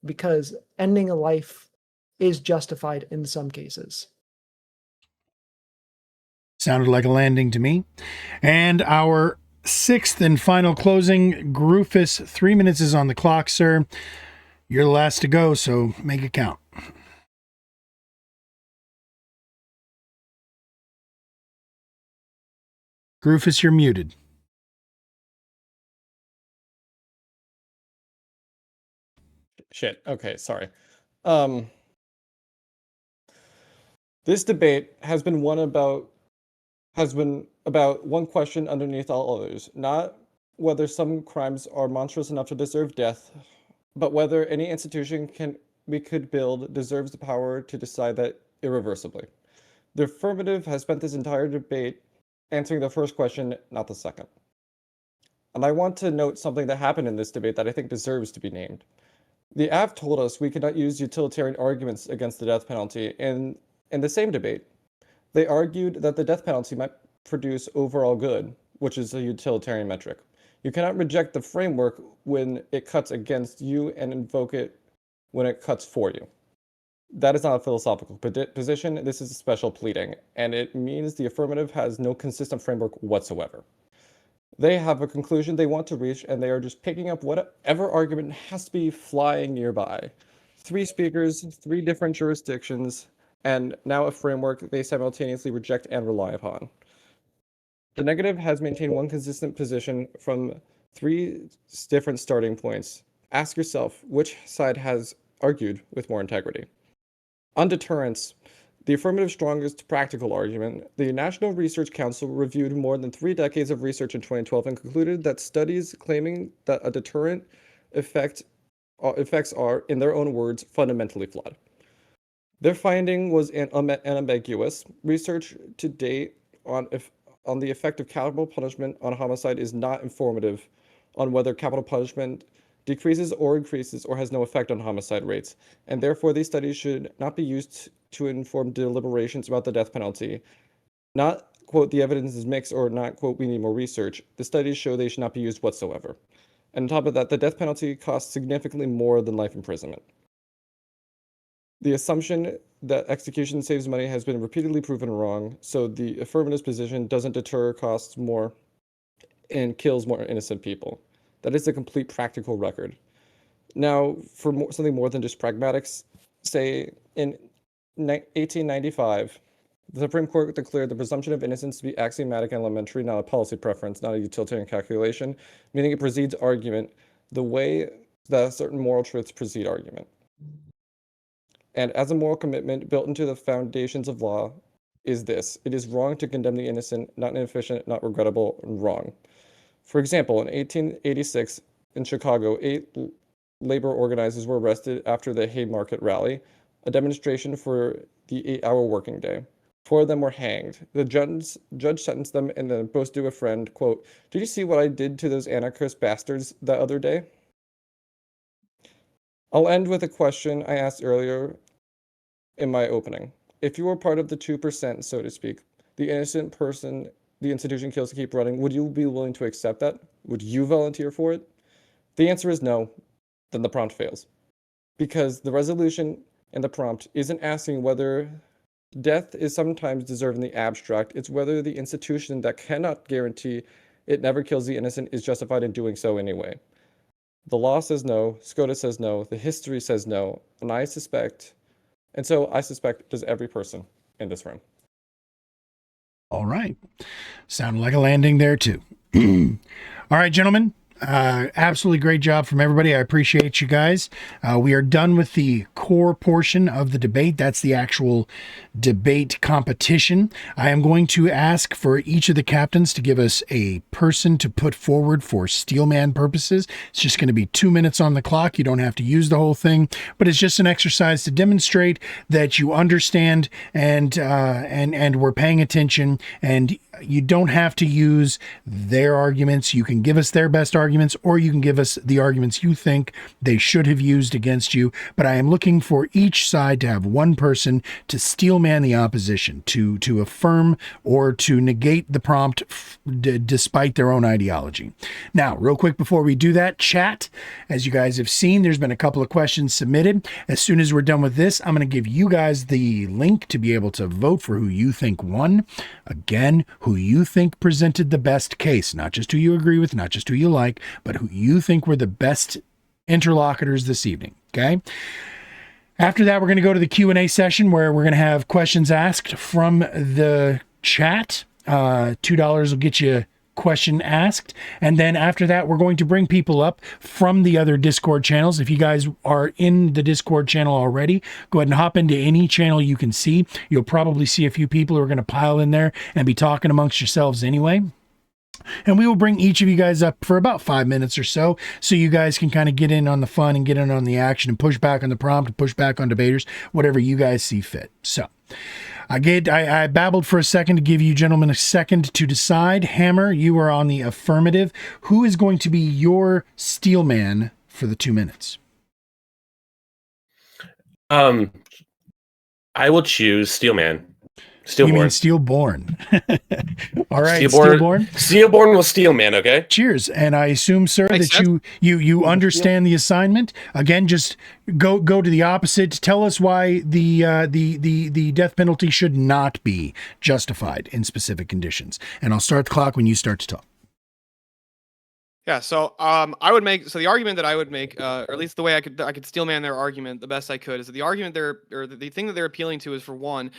because ending a life is justified in some cases. Sounded like a landing to me. And our sixth and final closing, Gruffus, 3 minutes is on the clock, sir. You're the last to go, so make it count. Gruffus, you're muted. Shit. Okay, sorry. This debate has been about one question underneath all others, not whether some crimes are monstrous enough to deserve death, but whether any institution we could build deserves the power to decide that irreversibly. The affirmative has spent this entire debate answering the first question, not the second. And I want to note something that happened in this debate that I think deserves to be named. The AV told us we could not use utilitarian arguments against the death penalty. And in the same debate, they argued that the death penalty might produce overall good, which is a utilitarian metric. You cannot reject the framework when it cuts against you and invoke it when it cuts for you. That is not a philosophical position. This is a special pleading, and it means the affirmative has no consistent framework whatsoever. They have a conclusion they want to reach, and they are just picking up whatever argument has to be flying nearby. 3 speakers, 3 different jurisdictions, and now a framework they simultaneously reject and rely upon. The negative has maintained one consistent position from 3 different starting points. Ask yourself, which side has argued with more integrity? On deterrence, the affirmative strongest practical argument, the National Research Council reviewed more than 3 decades of research in 2012 and concluded that studies claiming that a deterrent effects are, in their own words, fundamentally flawed. Their finding was unambiguous. Research to date on the effect of capital punishment on homicide is not informative on whether capital punishment decreases or increases or has no effect on homicide rates, and therefore these studies should not be used to inform deliberations about the death penalty. Not, quote, the evidence is mixed, or not, quote, we need more research. The studies show they should not be used whatsoever. And on top of that, the death penalty costs significantly more than life imprisonment. The assumption that execution saves money has been repeatedly proven wrong, so the affirmative position doesn't deter, costs more, and kills more innocent people. That is a complete practical record. Now, for something more than just pragmatics, say in 1895, the Supreme Court declared the presumption of innocence to be axiomatic and elementary, not a policy preference, not a utilitarian calculation, meaning it precedes argument the way that certain moral truths precede argument. And as a moral commitment built into the foundations of law is this: it is wrong to condemn the innocent, not inefficient, not regrettable, and wrong. For example, in 1886 in Chicago, 8 labor organizers were arrested after the Haymarket Rally, a demonstration for the 8-hour working day. 4 of them were hanged. The judge sentenced them and then boasted to a friend, quote, "Did you see what I did to those anarchist bastards the other day?" I'll end with a question I asked earlier in my opening. If you were part of the 2%, so to speak, the innocent person the institution kills to keep running, would you be willing to accept that? Would you volunteer for it? The answer is no. Then the prompt fails. Because the resolution in the prompt isn't asking whether death is sometimes deserved in the abstract, it's whether the institution that cannot guarantee it never kills the innocent is justified in doing so anyway. The law says no, SCOTUS says no, the history says no, and I suspect does every person in this room. All right. Sounded like a landing there, too. All right, gentlemen. Absolutely great job from everybody. I appreciate you guys. We are done with the core portion of the debate. That's the actual debate competition. I am going to ask for each of the captains to give us a person to put forward for Steelman purposes. It's just going to be 2 minutes on the clock. You don't have to use the whole thing, but it's just an exercise to demonstrate that you understand and we're paying attention, and you don't have to use their arguments. You can give us their best arguments, or you can give us the arguments you think they should have used against you. But I am looking for each side to have one person to steelman the opposition, to affirm or to negate the prompt despite their own ideology. Now, real quick before we do that, chat. As you guys have seen, there's been a couple of questions submitted. As soon as we're done with this, I'm going to give you guys the link to be able to vote for who you think won. Again, who you think presented the best case, not just who you agree with, not just who you like, but who you think were the best interlocutors this evening. Okay. After that, we're going to go to the Q&A session where we're going to have questions asked from the chat. $2 will get you question asked. And then after that, we're going to bring people up from the other Discord channels. If you guys are in the Discord channel already, go ahead and hop into any channel you can see. You'll probably see a few people who are going to pile in there and be talking amongst yourselves anyway. And we will bring each of you guys up for about 5 minutes or so you guys can kind of get in on the fun and get in on the action and push back on the prompt and push back on debaters, whatever you guys see fit. So I babbled for a second to give you gentlemen a second to decide. Hammer, you are on the affirmative. Who is going to be your steelman for the 2 minutes? I will choose Steelman. You mean SteelBorne. Steelborn? All right, SteelBorne. Steelborn. SteelBorne will Steelman. Okay. Cheers. And I assume, sir, Makes that sense. you understand the assignment. Again, just go to the opposite. Tell us why the death penalty should not be justified in specific conditions. And I'll start the clock when you start to talk. Yeah, so the argument that I would make, or at least the way I could steelman their argument the best I could, is that the argument the thing that they're appealing to is, for one,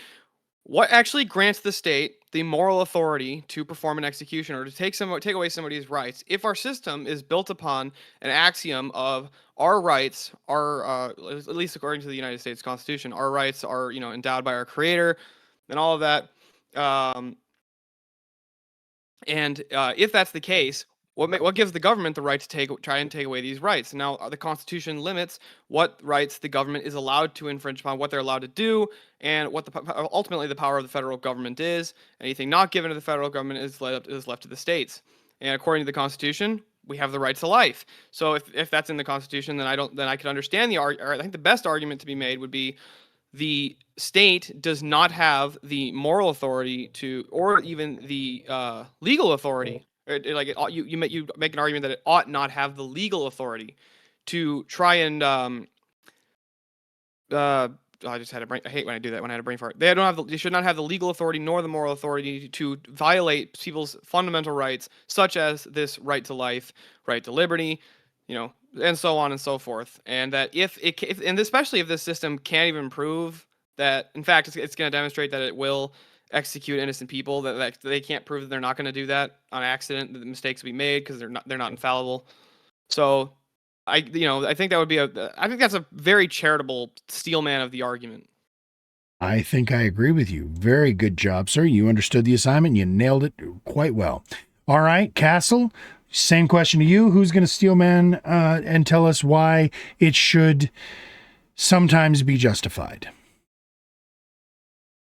what actually grants the state the moral authority to perform an execution or to take away somebody's rights if our system is built upon an axiom of our rights are, at least according to the United States Constitution, our rights are endowed by our Creator and all of that. If that's the case, what gives the government the right to try and take away these rights? Now, the Constitution limits what rights the government is allowed to infringe upon, what they're allowed to do, and what ultimately the power of the federal government is. Anything not given to the federal government is left to the states. And according to the Constitution, we have the right to life. So if that's in the Constitution, then I could understand I think the best argument to be made would be the state does not have the moral authority or even the legal authority. You make an argument that it ought not have the legal authority to try and I just had a brain. I hate when I do that. When I had a brain fart. They should not have the legal authority nor the moral authority to violate people's fundamental rights, such as this right to life, right to liberty, and so on and so forth. And that and especially if this system can't even prove that, in fact, it's going to demonstrate that it will execute innocent people, that they can't prove that they're not going to do that on accident, that the mistakes will be made because they're not infallible. So I think that would be I think that's a very charitable steelman of the argument. I think I agree with you. Very good job, sir. You understood the assignment. You nailed it quite well. All right, Cassell, same question to you. Who's going to steelman and tell us why it should sometimes be justified?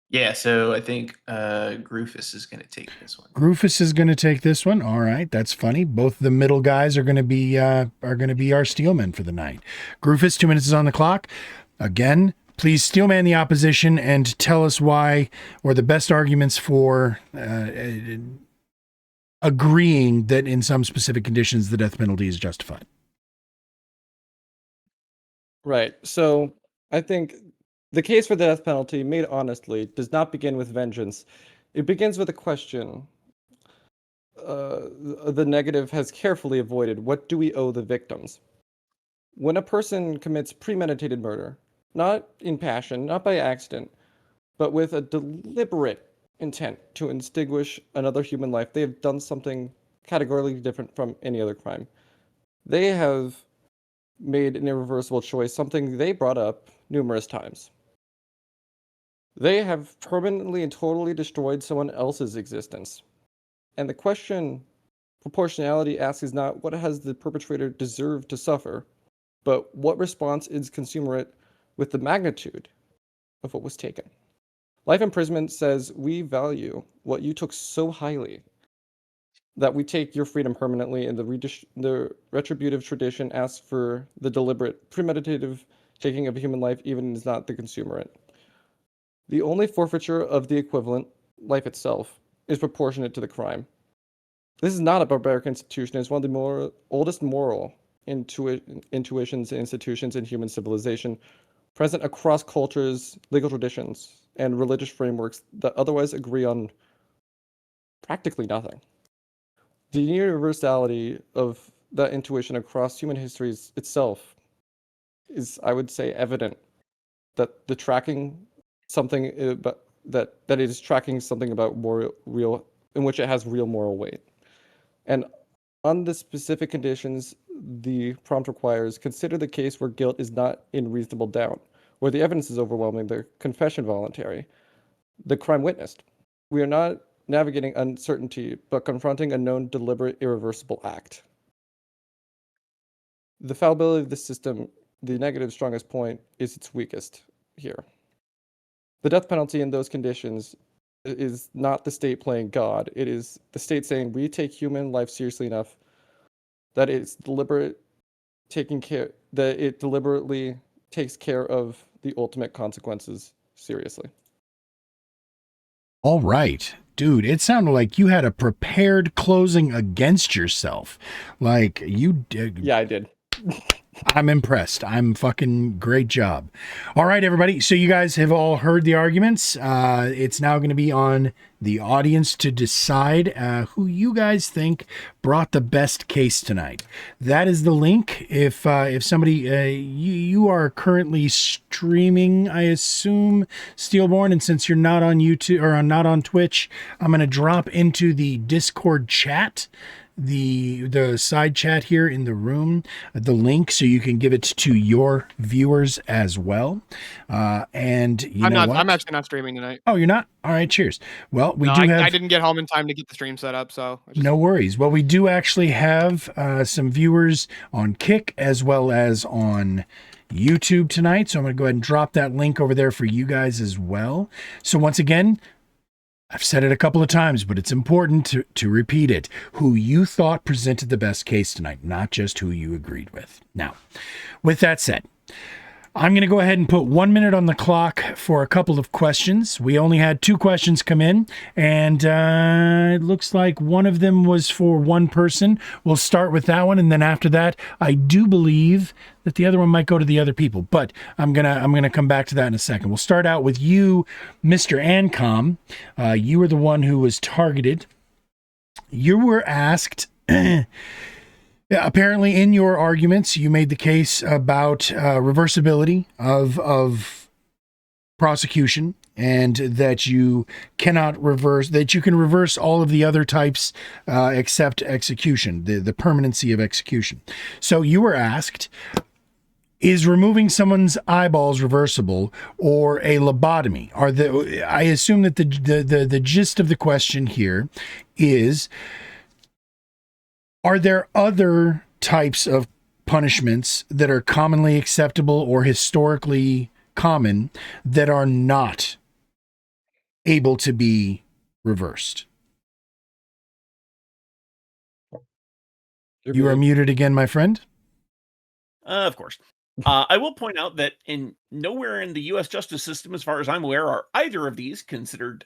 Yeah, so I think Gruffus is going to take this one. Gruffus is going to take this one. All right, that's funny. Both the middle guys are going to be our steelmen for the night. Gruffus, 2 minutes is on the clock. Again, please steelman the opposition and tell us why, or the best arguments for agreeing that in some specific conditions the death penalty is justified. Right. So I think the case for the death penalty, made honestly, does not begin with vengeance. It begins with a question. The negative has carefully avoided. What do we owe the victims? When a person commits premeditated murder, not in passion, not by accident, but with a deliberate intent to extinguish another human life, they have done something categorically different from any other crime. They have made an irreversible choice, something they brought up numerous times. They have permanently and totally destroyed someone else's existence. And the question proportionality asks is not what has the perpetrator deserved to suffer, but what response is commensurate with the magnitude of what was taken. Life imprisonment says we value what you took so highly that we take your freedom permanently, and the retributive tradition asks for the deliberate, premeditative taking of a human life, even is not the consumerate. The only forfeiture of the equivalent, life itself, is proportionate to the crime. This is not a barbaric institution. It's one of the oldest moral intuitions and institutions in human civilization, present across cultures, legal traditions, and religious frameworks that otherwise agree on practically nothing. The universality of that intuition across human histories itself is, I would say, evident that the tracking something that it is tracking something about real in which it has real moral weight. And on the specific conditions the prompt requires, consider the case where guilt is not in reasonable doubt, where the evidence is overwhelming, the confession voluntary, the crime witnessed. We are not navigating uncertainty, but confronting a known, deliberate, irreversible act. The fallibility of the system, the negative strongest point, is its weakest here. The death penalty in those conditions is not the state playing God. It is the state saying we take human life seriously enough that it deliberately takes care of the the ultimate consequences seriously. All right. Dude, it sounded like you had a prepared closing against yourself. Like you did. Yeah, I did. I'm impressed. I'm fucking great job. All right, everybody. So you guys have all heard the arguments. It's now going to be on the audience to decide who you guys think brought the best case tonight. That is the link. If somebody you are currently streaming, I assume, SteelBorne, and since you're not on YouTube or not on Twitch, I'm going to drop into the Discord chat, the side chat here in the room, the link, so you can give it to your viewers as well. And you know what? I'm actually not streaming tonight. Oh, you're not? All right, cheers. Well, I didn't get home in time to get the stream set up, so no worries. Well, we do actually have some viewers on Kick as well as on YouTube tonight, so I'm going to go ahead and drop that link over there for you guys as well. So once again, I've said it a couple of times, but it's important to repeat it. Who you thought presented the best case tonight, not just who you agreed with. Now, with that said, I'm going to go ahead and put 1 minute on the clock for a couple of questions. We only had 2 questions come in, and it looks like one of them was for one person. We'll start with that one, and then after that, I do believe that the other one might go to the other people, but I'm gonna come back to that in a second. We'll start out with you, Mr. AnCom. You were the one who was targeted. You were asked. Yeah, apparently in your arguments, you made the case about reversibility of prosecution, and that you cannot reverse, that you can reverse all of the other types except execution, the permanency of execution. So you were asked, is removing someone's eyeballs reversible, or a lobotomy? I assume that the gist of the question here is, are there other types of punishments that are commonly acceptable or historically common that are not able to be reversed? You are muted again, my friend. Of course. I will point out that nowhere in the U.S. justice system, as far as I'm aware, are either of these considered,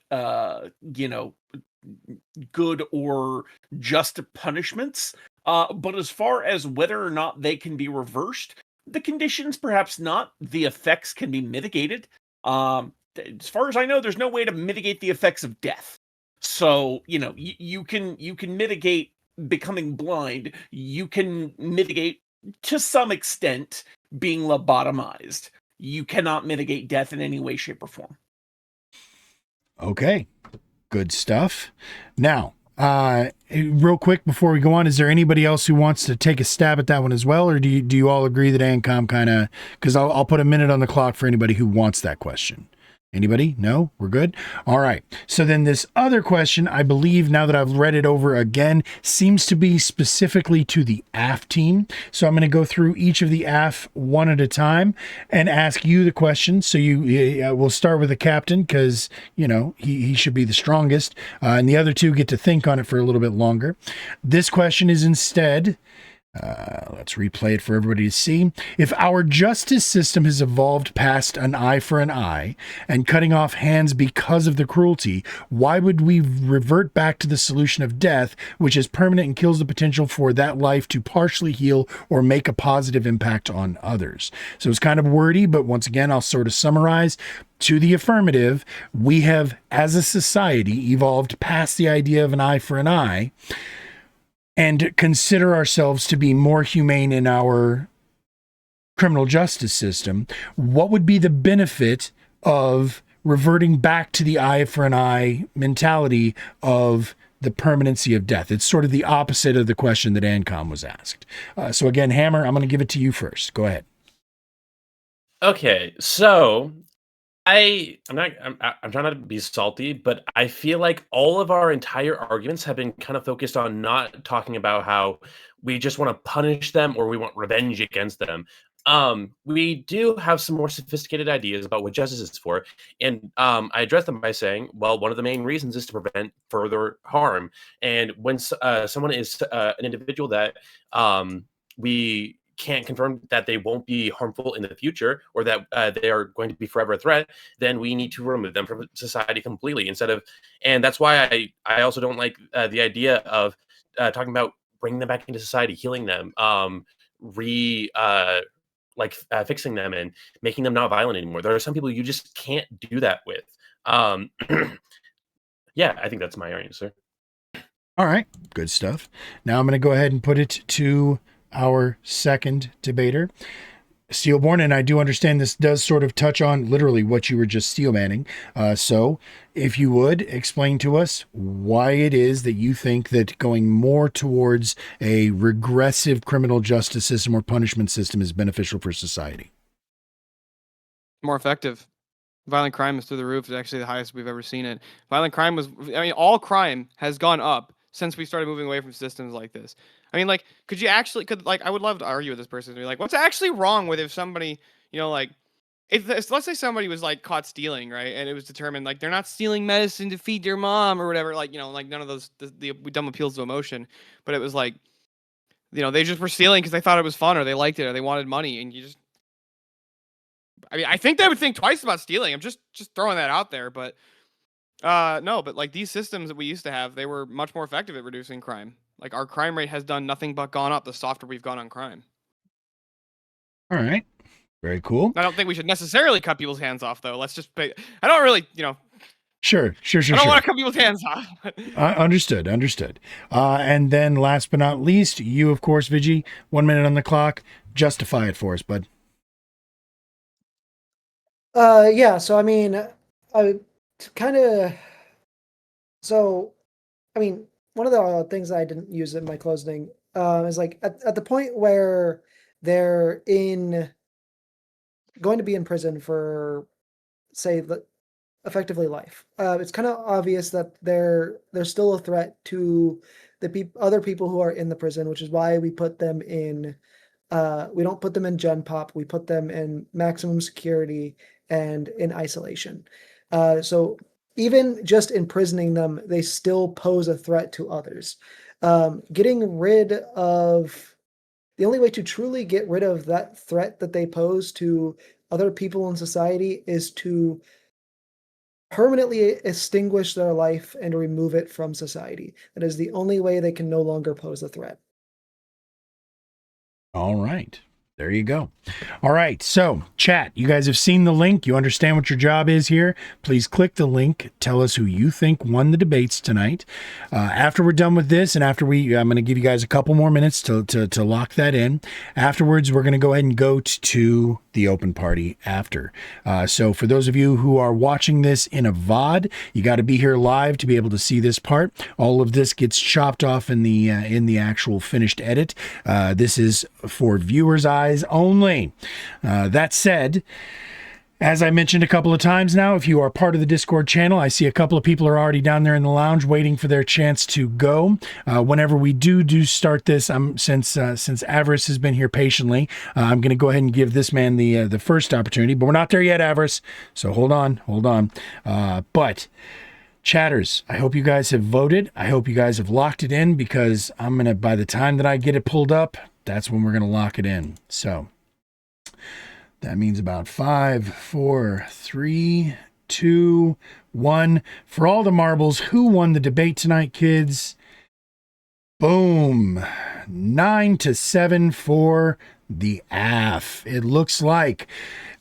good or just punishments. But as far as whether or not they can be reversed, the conditions perhaps not. The effects can be mitigated. As far as I know, there's no way to mitigate the effects of death. So you can mitigate becoming blind. You can mitigate to some extent being lobotomized. You cannot mitigate death in any way, shape, or form. Okay. Good stuff. Now, real quick before we go on, is there anybody else who wants to take a stab at that one as well, or do you all agree that AnCom kind of, because I'll put a minute on the clock for anybody who wants that question. Anybody? No? We're good? All right. So then this other question, I believe, now that I've read it over again, seems to be specifically to the AF team. So I'm going to go through each of the AF one at a time and ask you the question. So we'll start with the captain, because, he should be the strongest. And the other two get to think on it for a little bit longer. This question is instead... let's replay it for everybody to see. If our justice system has evolved past an eye for an eye and cutting off hands because of the cruelty, why would we revert back to the solution of death, which is permanent and kills the potential for that life to partially heal or make a positive impact on others? So it's kind of wordy, but once again, I'll sort of summarize. To the affirmative, we have, as a society, evolved past the idea of an eye for an eye and consider ourselves to be more humane in our criminal justice system. What would be the benefit of reverting back to the eye for an eye mentality of the permanency of death? It's sort of the opposite of the question that AnCom was asked. So again, Hammer, I'm going to give it to you first. Go ahead. Okay, so I'm trying not to be salty, but I feel like all of our entire arguments have been kind of focused on not talking about how we just want to punish them or we want revenge against them. We do have some more sophisticated ideas about what justice is for, and I address them by saying, well, one of the main reasons is to prevent further harm. And when someone is an individual that we can't confirm that they won't be harmful in the future or that they are going to be forever a threat, then we need to remove them from society completely and that's why I also don't like the idea of talking about bringing them back into society, healing them, fixing them and making them not violent anymore. There are some people you just can't do that with. Yeah, I think that's my answer. All right, good stuff. Now I'm going to go ahead and put it to our second debater, SteelBorne, and I do understand this does sort of touch on literally what you were just steel manning. So if you would explain to us why it is that you think that going more towards a regressive criminal justice system or punishment system is beneficial for society. More effective. Violent crime is through the roof. It's actually the highest we've ever seen it. Violent crime all crime has gone up since we started moving away from systems like this. I mean, like, I would love to argue with this person and be like, what's actually wrong with if somebody, let's say somebody was like caught stealing, right? And it was determined like they're not stealing medicine to feed your mom or whatever, like none of those, the dumb appeals to emotion, but it was like, they just were stealing because they thought it was fun or they liked it or they wanted money. And I think they would think twice about stealing. I'm just throwing that out there, but no, but like these systems that we used to have, they were much more effective at reducing crime. Like our crime rate has done nothing but gone up the softer we've gone on crime. All right. Very cool. I don't think we should necessarily cut people's hands off, though. Let's just pay. I don't really, Sure. I don't want to cut people's hands off. Understood. And then last but not least, you, of course, Vigi, 1 minute on the clock. Justify it for us, bud. Yeah, so I mean, one of the things I didn't use in my closing is like at the point where they're going to be in prison for, say, effectively life. It's kind of obvious that they're still a threat to the other people who are in the prison, which is why we put them in. We don't put them in Gen Pop. We put them in maximum security and in isolation. So even just imprisoning them, they still pose a threat to others. Getting rid of the only way to truly get rid of that threat that they pose to other people in society is to permanently extinguish their life and remove it from society. That is the only way they can no longer pose a threat. All right. There you go. All right. So, chat, you guys have seen the link. You understand what your job is here. Please click the link. Tell us who you think won the debates tonight. After we're done with this, and I'm going to give you guys a couple more minutes to lock that in. Afterwards, we're going to go ahead and go to the open party after. So for those of you who are watching this in a VOD, you got to be here live to be able to see this part. All of this gets chopped off in the actual finished edit. This is for viewers' eyes only. That said, as I mentioned a couple of times now, if you are part of the Discord channel, I see a couple of people are already down there in the lounge waiting for their chance to go. Whenever we do start this, since Avarice has been here patiently, I'm going to go ahead and give this man the first opportunity. But we're not there yet, Avarice. So hold on. But chatters, I hope you guys have voted. I hope you guys have locked it in, because by the time that I get it pulled up, that's when we're going to lock it in. So that means about 5, 4, 3, 2, 1. For all the marbles, who won the debate tonight, kids? Boom. 9-7 for the AF. It looks like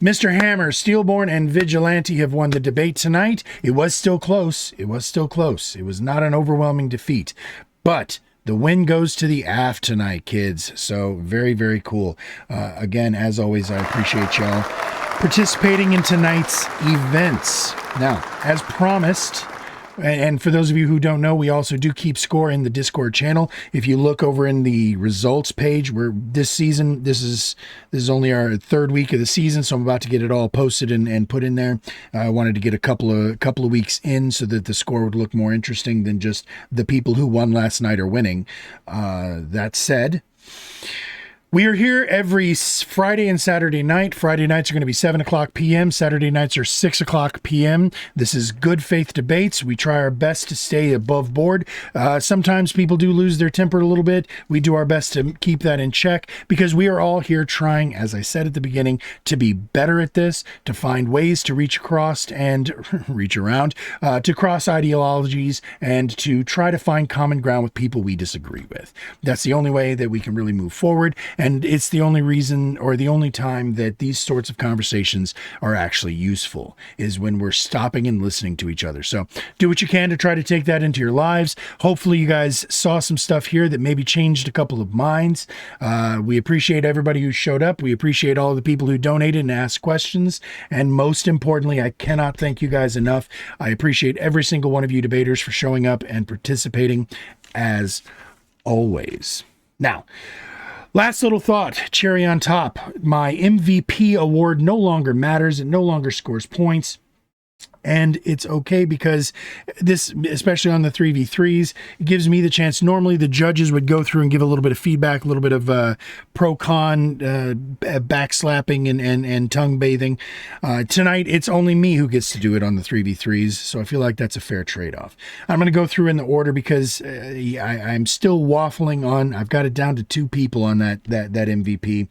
Mr. Hammer, SteelBorne, and Vigilante have won the debate tonight. It was still close. It was not an overwhelming defeat. But the win goes to the AF tonight, kids. So very, very cool. Again, as always, I appreciate y'all participating in tonight's events. Now, as promised, and for those of you who don't know, we also do keep score in the Discord channel. If you look over in the results page, where this season, this is only our third week of the season, so I'm about to get it all posted and put in there. I wanted to get a couple of weeks in so that the score would look more interesting than just the people who won last night are winning. That said, We are here every Friday and Saturday night. Friday nights are going to be 7 o'clock p.m. Saturday nights are 6 o'clock p.m. This is Good Faith Debates. We try our best to stay above board. Sometimes people do lose their temper a little bit. We do our best to keep that in check because we are all here trying, as I said at the beginning, to be better at this, to find ways to reach across and reach around, to cross ideologies, and to try to find common ground with people we disagree with. That's the only way that we can really move forward. And it's the only reason or the only time that these sorts of conversations are actually useful is when we're stopping and listening to each other. So do what you can to try to take that into your lives. Hopefully you guys saw some stuff here that maybe changed a couple of minds. We appreciate everybody who showed up. We appreciate all the people who donated and asked questions. And most importantly, I cannot thank you guys enough. I appreciate every single one of you debaters for showing up and participating as always. Now, last little thought, cherry on top. My MVP award no longer matters. It no longer scores points. And it's okay because this, especially on the 3v3s, gives me the chance. Normally the judges would go through and give a little bit of feedback, a little bit of pro-con backslapping and tongue bathing. Tonight, it's only me who gets to do it on the 3v3s, so I feel like that's a fair trade-off. I'm going to go through in the order because I'm still waffling on. I've got it down to 2 people on that MVP.